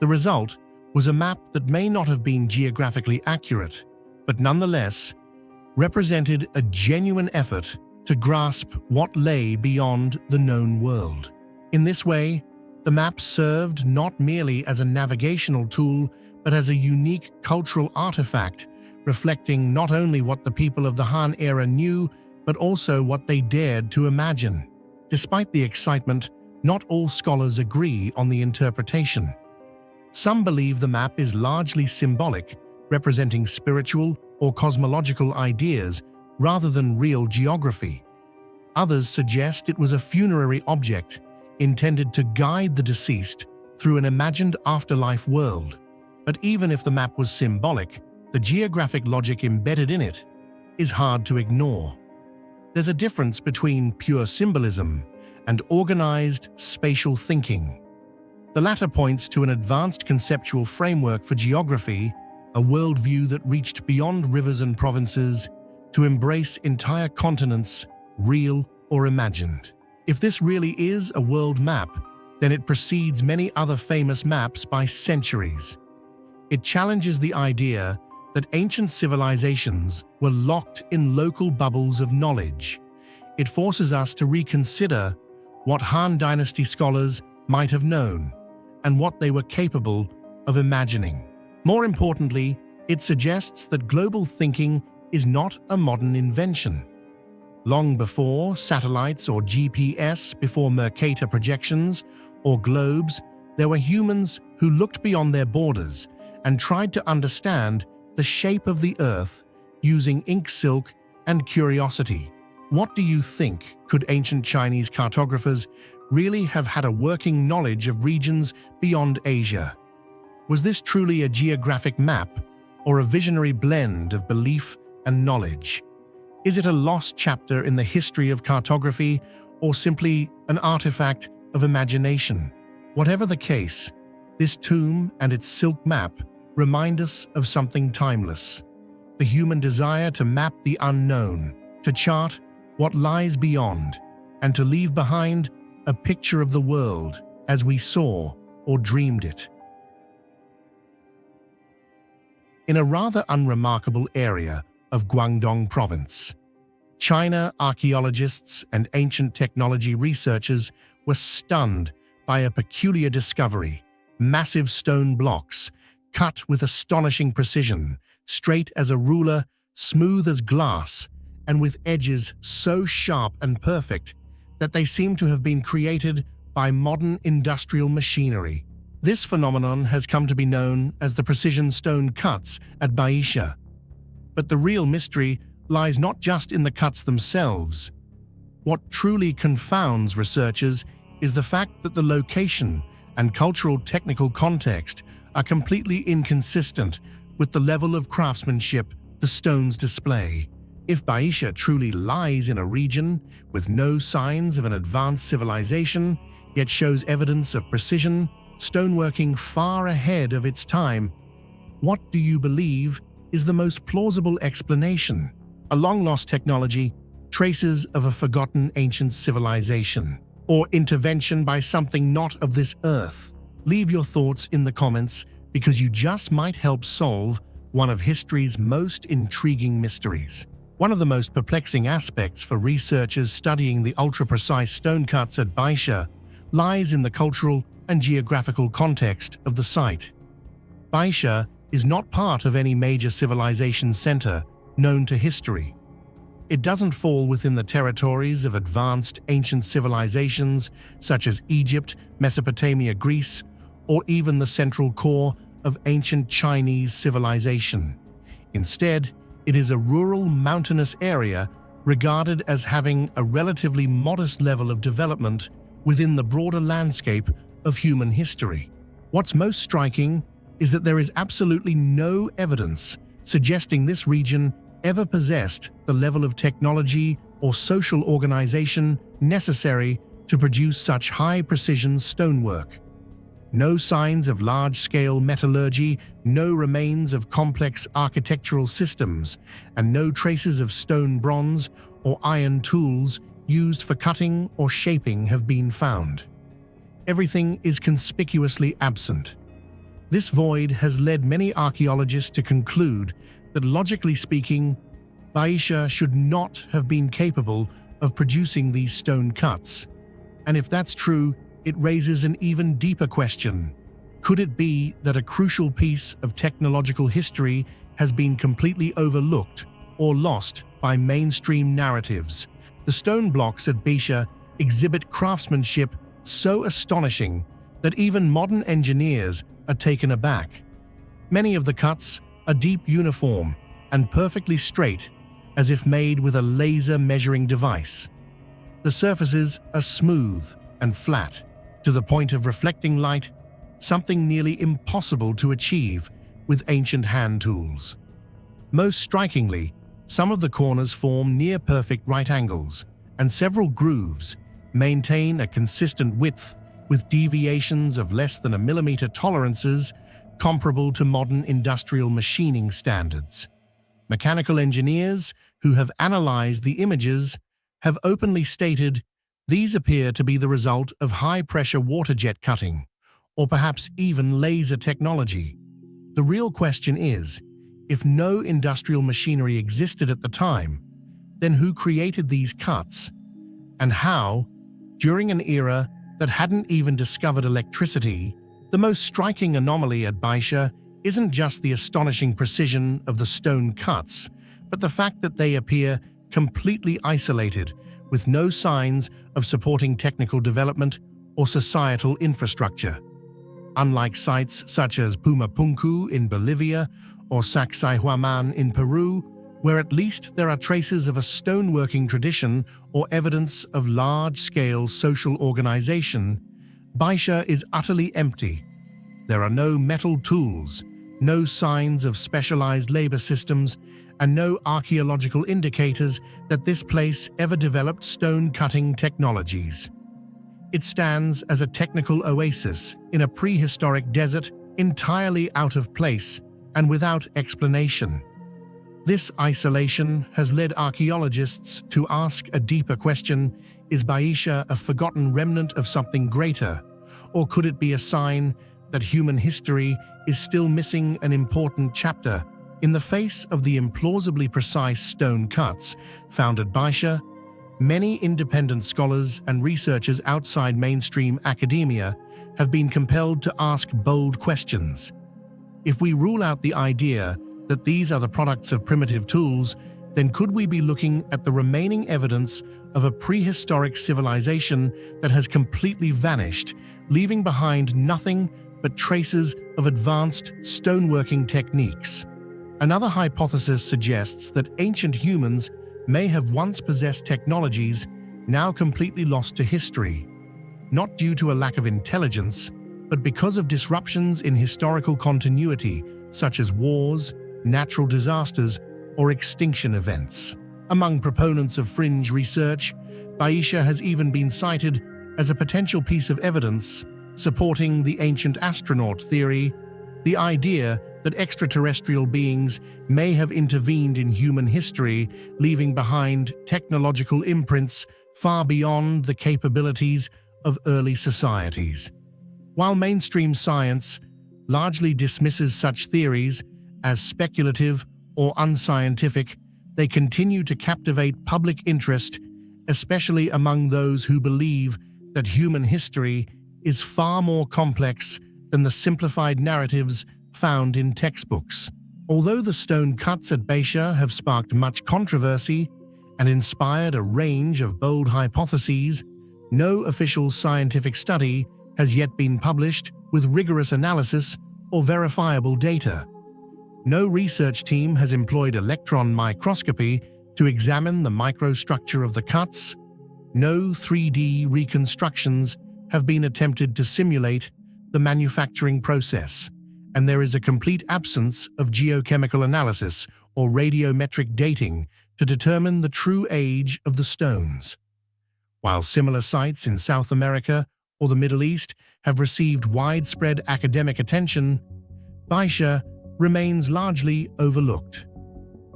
The result was a map that may not have been geographically accurate, but nonetheless represented a genuine effort to grasp what lay beyond the known world. In this way, the map served not merely as a navigational tool, but as a unique cultural artifact, reflecting not only what the people of the Han era knew, but also what they dared to imagine. Despite the excitement, not all scholars agree on the interpretation. Some believe the map is largely symbolic, representing spiritual or cosmological ideas rather than real geography. Others suggest it was a funerary object intended to guide the deceased through an imagined afterlife world. But even if the map was symbolic, the geographic logic embedded in it is hard to ignore. There's a difference between pure symbolism and organized spatial thinking. The latter points to an advanced conceptual framework for geography, a worldview that reached beyond rivers and provinces to embrace entire continents, real or imagined. If this really is a world map, then it precedes many other famous maps by centuries. It challenges the idea that ancient civilizations were locked in local bubbles of knowledge. It forces us to reconsider what Han Dynasty scholars might have known and what they were capable of imagining. More importantly, it suggests that global thinking is not a modern invention. Long before satellites or GPS, before Mercator projections or globes, there were humans who looked beyond their borders and tried to understand the shape of the Earth using ink silk and curiosity. What do you think? Could ancient Chinese cartographers really have had a working knowledge of regions beyond Asia? Was this truly a geographic map or a visionary blend of belief and knowledge? Is it a lost chapter in the history of cartography or simply an artifact of imagination? Whatever the case, this tomb and its silk map remind us of something timeless: the human desire to map the unknown, to chart what lies beyond, and to leave behind a picture of the world as we saw or dreamed it. In a rather unremarkable area of Guangdong Province, China, archaeologists and ancient technology researchers were stunned by a peculiar discovery: massive stone blocks cut with astonishing precision, straight as a ruler, smooth as glass, and with edges so sharp and perfect that they seem to have been created by modern industrial machinery. This phenomenon has come to be known as the precision stone cuts at Baisha. But the real mystery lies not just in the cuts themselves. What truly confounds researchers is the fact that the location and cultural technical context are completely inconsistent with the level of craftsmanship the stones display. If Baisha truly lies in a region with no signs of an advanced civilization, yet shows evidence of precision, stoneworking far ahead of its time, what do you believe is the most plausible explanation? A long-lost technology, traces of a forgotten ancient civilization, or intervention by something not of this earth? Leave your thoughts in the comments because you just might help solve one of history's most intriguing mysteries. One of the most perplexing aspects for researchers studying the ultra-precise stone cuts at Baisha lies in the cultural and geographical context of the site. Baisha is not part of any major civilization center known to history. It doesn't fall within the territories of advanced ancient civilizations such as Egypt, Mesopotamia, Greece, or even the central core of ancient Chinese civilization. Instead, it is a rural mountainous area regarded as having a relatively modest level of development within the broader landscape of human history. What's most striking is that there is absolutely no evidence suggesting this region ever possessed the level of technology or social organization necessary to produce such high-precision stonework. No signs of large-scale metallurgy, no remains of complex architectural systems, and no traces of stone, bronze, or iron tools used for cutting or shaping have been found. Everything is conspicuously absent. This void has led many archaeologists to conclude that, logically speaking, Baisha should not have been capable of producing these stone cuts. And if that's true, it raises an even deeper question. Could it be that a crucial piece of technological history has been completely overlooked or lost by mainstream narratives? The stone blocks at Baisha exhibit craftsmanship so astonishing that even modern engineers are taken aback. Many of the cuts are deep, uniform, and perfectly straight, as if made with a laser measuring device. The surfaces are smooth and flat, to the point of reflecting light, something nearly impossible to achieve with ancient hand tools. Most strikingly, some of the corners form near-perfect right angles, and several grooves maintain a consistent width with deviations of less than a millimeter tolerances comparable to modern industrial machining standards. Mechanical engineers who have analyzed the images have openly stated these appear to be the result of high-pressure water jet cutting, or perhaps even laser technology. The real question is, if no industrial machinery existed at the time, then who created these cuts, and how, during an era that hadn't even discovered electricity? The most striking anomaly at Baisha isn't just the astonishing precision of the stone cuts, but the fact that they appear completely isolated, with no signs of supporting technical development or societal infrastructure. Unlike sites such as Pumapunku in Bolivia or Sacsayhuaman in Peru, where at least there are traces of a stoneworking tradition or evidence of large-scale social organization, Baisha is utterly empty. There are no metal tools, no signs of specialized labor systems, and no archaeological indicators that this place ever developed stone-cutting technologies. It stands as a technical oasis in a prehistoric desert, entirely out of place and without explanation. This isolation has led archaeologists to ask a deeper question: is Baisha a forgotten remnant of something greater, or could it be a sign that human history is still missing an important chapter? In the face of the implausibly precise stone cuts found at Baisha, many independent scholars and researchers outside mainstream academia have been compelled to ask bold questions. If we rule out the idea that these are the products of primitive tools, then could we be looking at the remaining evidence of a prehistoric civilization that has completely vanished, leaving behind nothing but traces of advanced stoneworking techniques? Another hypothesis suggests that ancient humans may have once possessed technologies now completely lost to history, not due to a lack of intelligence, but because of disruptions in historical continuity, such as wars, natural disasters, or extinction events. Among proponents of fringe research, Baisha has even been cited as a potential piece of evidence supporting the ancient astronaut theory, the idea that extraterrestrial beings may have intervened in human history, leaving behind technological imprints far beyond the capabilities of early societies. While mainstream science largely dismisses such theories as speculative or unscientific, they continue to captivate public interest, especially among those who believe that human history is far more complex than the simplified narratives found in textbooks. Although the stone cuts at Baisha have sparked much controversy and inspired a range of bold hypotheses, no official scientific study has yet been published with rigorous analysis or verifiable data. No research team has employed electron microscopy to examine the microstructure of the cuts. No 3D reconstructions have been attempted to simulate the manufacturing process, and there is a complete absence of geochemical analysis or radiometric dating to determine the true age of the stones. While similar sites in South America or the Middle East have received widespread academic attention, Baisha remains largely overlooked.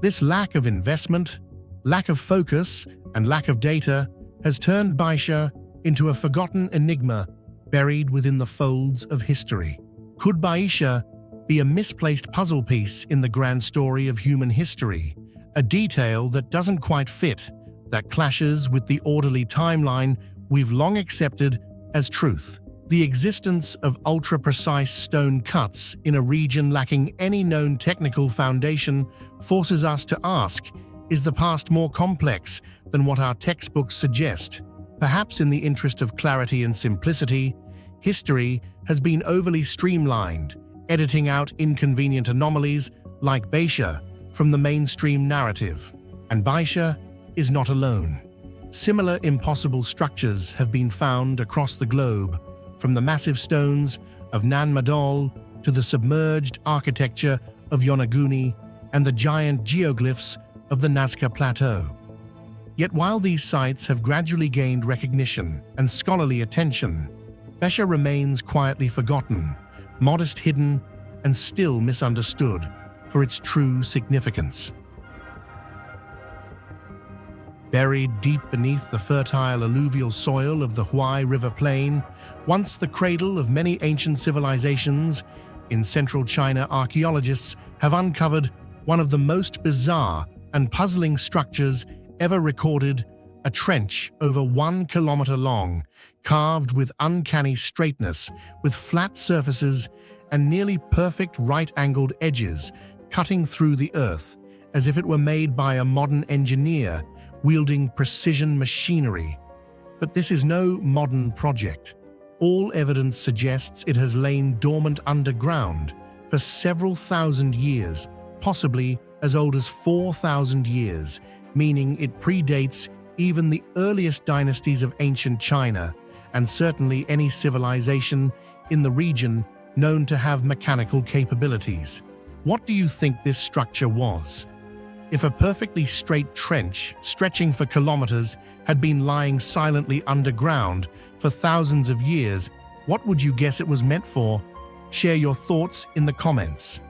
This lack of investment, lack of focus, and lack of data has turned Baisha into a forgotten enigma buried within the folds of history. Could Baisha be a misplaced puzzle piece in the grand story of human history, a detail that doesn't quite fit, that clashes with the orderly timeline we've long accepted as truth? The existence of ultra-precise stone cuts in a region lacking any known technical foundation forces us to ask, is the past more complex than what our textbooks suggest? Perhaps in the interest of clarity and simplicity, history has been overly streamlined, editing out inconvenient anomalies like Baisha from the mainstream narrative. And Baisha is not alone. Similar impossible structures have been found across the globe, from the massive stones of Nan Madol to the submerged architecture of Yonaguni and the giant geoglyphs of the Nazca Plateau. Yet while these sites have gradually gained recognition and scholarly attention, Baisha remains quietly forgotten, modest, hidden, and still misunderstood for its true significance. Buried deep beneath the fertile alluvial soil of the Huai River Plain, once the cradle of many ancient civilizations, in central China, archaeologists have uncovered one of the most bizarre and puzzling structures ever recorded: a trench over 1 kilometer long, carved with uncanny straightness, with flat surfaces and nearly perfect right-angled edges cutting through the earth, as if it were made by a modern engineer wielding precision machinery. But this is no modern project. All evidence suggests it has lain dormant underground for several thousand years, possibly as old as 4,000 years, meaning it predates even the earliest dynasties of ancient China, and certainly any civilization in the region known to have mechanical capabilities. What do you think this structure was? If a perfectly straight trench, stretching for kilometers, had been lying silently underground for thousands of years, what would you guess it was meant for? Share your thoughts in the comments.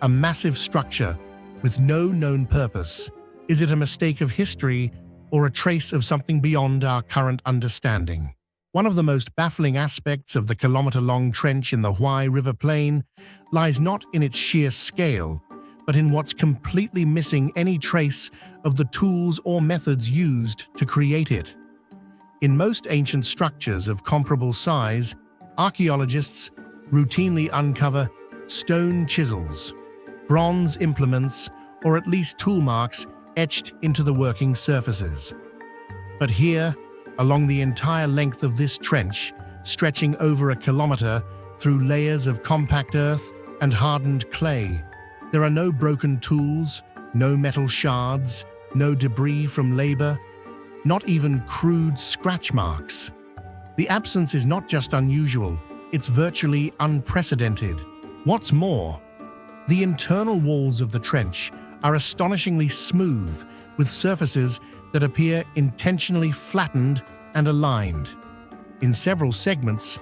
A massive structure with no known purpose. Is it a mistake of history or a trace of something beyond our current understanding? One of the most baffling aspects of the kilometer-long trench in the Huai River Plain lies not in its sheer scale, but in what's completely missing any trace of the tools or methods used to create it. In most ancient structures of comparable size, archaeologists routinely uncover stone chisels, bronze implements, or at least tool marks etched into the working surfaces. But here, along the entire length of this trench, stretching over a kilometer through layers of compact earth and hardened clay, there are no broken tools, no metal shards, no debris from labor, not even crude scratch marks. The absence is not just unusual, it's virtually unprecedented. What's more, the internal walls of the trench are astonishingly smooth, with surfaces that appear intentionally flattened and aligned. In several segments,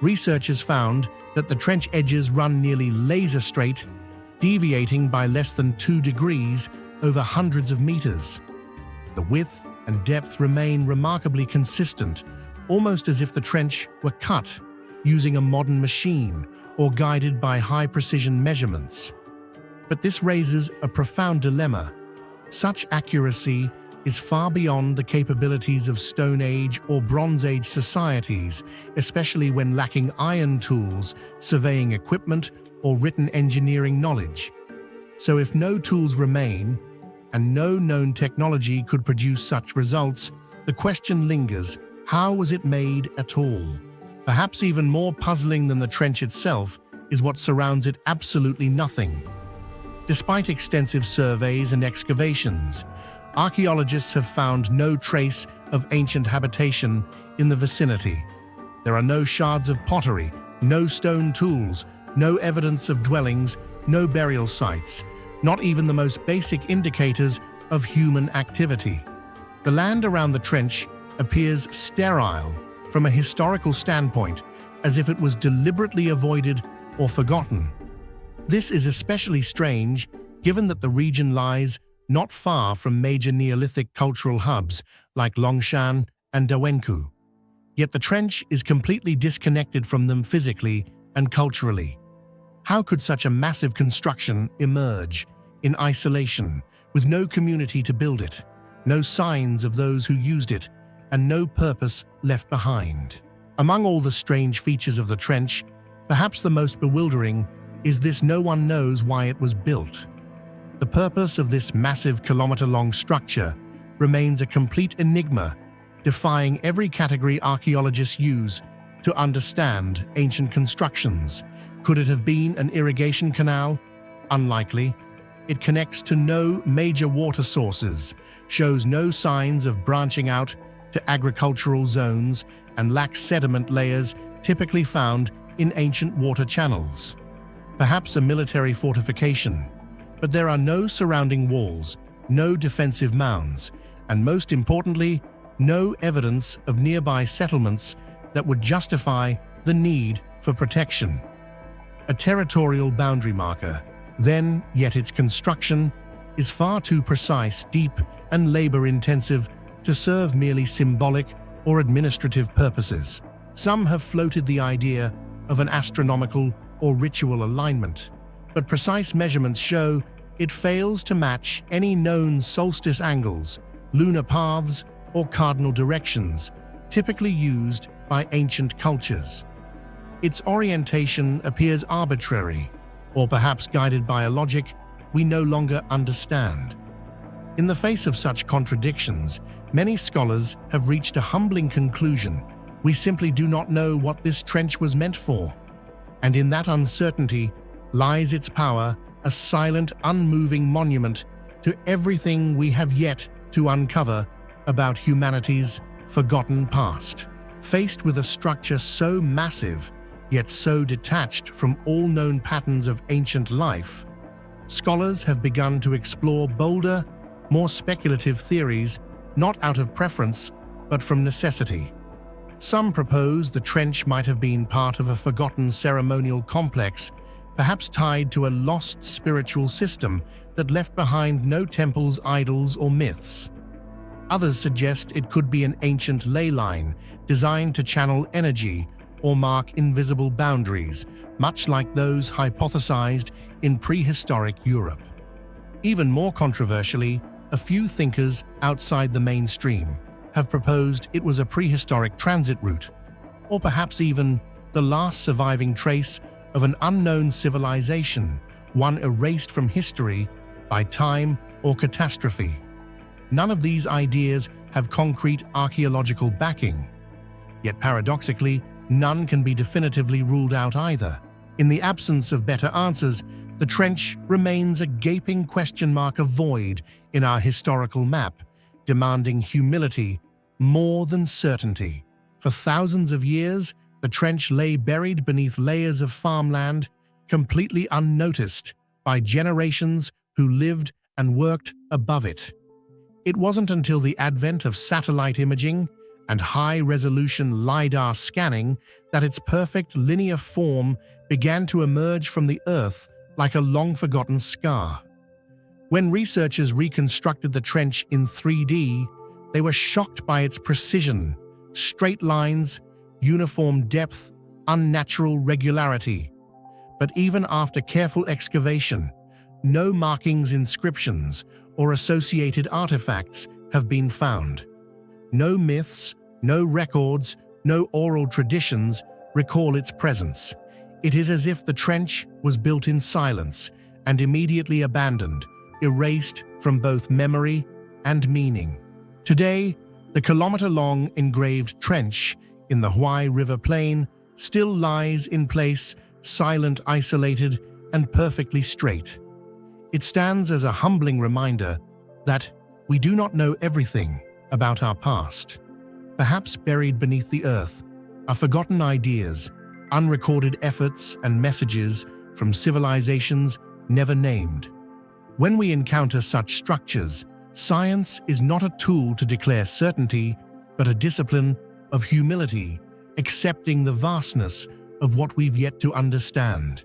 researchers found that the trench edges run nearly laser straight, deviating by less than 2 degrees over hundreds of meters. The width and depth remain remarkably consistent, almost as if the trench were cut using a modern machine or guided by high-precision measurements. But this raises a profound dilemma. Such accuracy is far beyond the capabilities of Stone Age or Bronze Age societies, especially when lacking iron tools, surveying equipment, or written engineering knowledge. So if no tools remain, and no known technology could produce such results, the question lingers: how was it made at all? Perhaps even more puzzling than the trench itself is what surrounds it: absolutely nothing. Despite extensive surveys and excavations, archaeologists have found no trace of ancient habitation in the vicinity. There are no shards of pottery, no stone tools, no evidence of dwellings, no burial sites, not even the most basic indicators of human activity. The land around the trench appears sterile from a historical standpoint, as if it was deliberately avoided or forgotten. This is especially strange given that the region lies not far from major Neolithic cultural hubs like Longshan and Dawenku. Yet the trench is completely disconnected from them physically and culturally. How could such a massive construction emerge in isolation, with no community to build it, no signs of those who used it, and no purpose left behind? Among all the strange features of the trench, perhaps the most bewildering is this: no one knows why it was built. The purpose of this massive kilometer-long structure remains a complete enigma, defying every category archaeologists use to understand ancient constructions. Could it have been an irrigation canal? Unlikely. It connects to no major water sources, shows no signs of branching out to agricultural zones, and lacks sediment layers typically found in ancient water channels. Perhaps a military fortification, but there are no surrounding walls, no defensive mounds, and most importantly, no evidence of nearby settlements that would justify the need for protection. A territorial boundary marker, then, yet its construction is far too precise, deep, and labor-intensive to serve merely symbolic or administrative purposes. Some have floated the idea of an astronomical or ritual alignment, but precise measurements show it fails to match any known solstice angles, lunar paths, or cardinal directions typically used by ancient cultures. Its orientation appears arbitrary, or perhaps guided by a logic we no longer understand. In the face of such contradictions, many scholars have reached a humbling conclusion: we simply do not know what this trench was meant for. And in that uncertainty lies its power, a silent, unmoving monument to everything we have yet to uncover about humanity's forgotten past. Faced with a structure so massive, yet so detached from all known patterns of ancient life, scholars have begun to explore bolder, more speculative theories, not out of preference, but from necessity. Some propose the trench might have been part of a forgotten ceremonial complex, perhaps tied to a lost spiritual system that left behind no temples, idols, or myths. Others suggest it could be an ancient ley line designed to channel energy or mark invisible boundaries, much like those hypothesized in prehistoric Europe. Even more controversially, a few thinkers outside the mainstream have proposed it was a prehistoric transit route, or perhaps even the last surviving trace of an unknown civilization, one erased from history by time or catastrophe. None of these ideas have concrete archaeological backing, yet paradoxically, none can be definitively ruled out either. In the absence of better answers, the trench remains a gaping question mark, a void in our historical map, demanding humility more than certainty. For thousands of years, the trench lay buried beneath layers of farmland, completely unnoticed by generations who lived and worked above it. It wasn't until the advent of satellite imaging and high-resolution LiDAR scanning that its perfect linear form began to emerge from the Earth like a long-forgotten scar. When researchers reconstructed the trench in 3D, they were shocked by its precision, straight lines, uniform depth, unnatural regularity. But even after careful excavation, no markings, inscriptions, or associated artifacts have been found. No myths, no records, no oral traditions recall its presence. It is as if the trench was built in silence and immediately abandoned, erased from both memory and meaning. Today, the kilometer-long engraved trench in the Huai River Plain still lies in place, silent, isolated, and perfectly straight. It stands as a humbling reminder that we do not know everything about our past. Perhaps buried beneath the earth are forgotten ideas, unrecorded efforts, and messages from civilizations never named. When we encounter such structures, science is not a tool to declare certainty, but a discipline of humility, accepting the vastness of what we've yet to understand.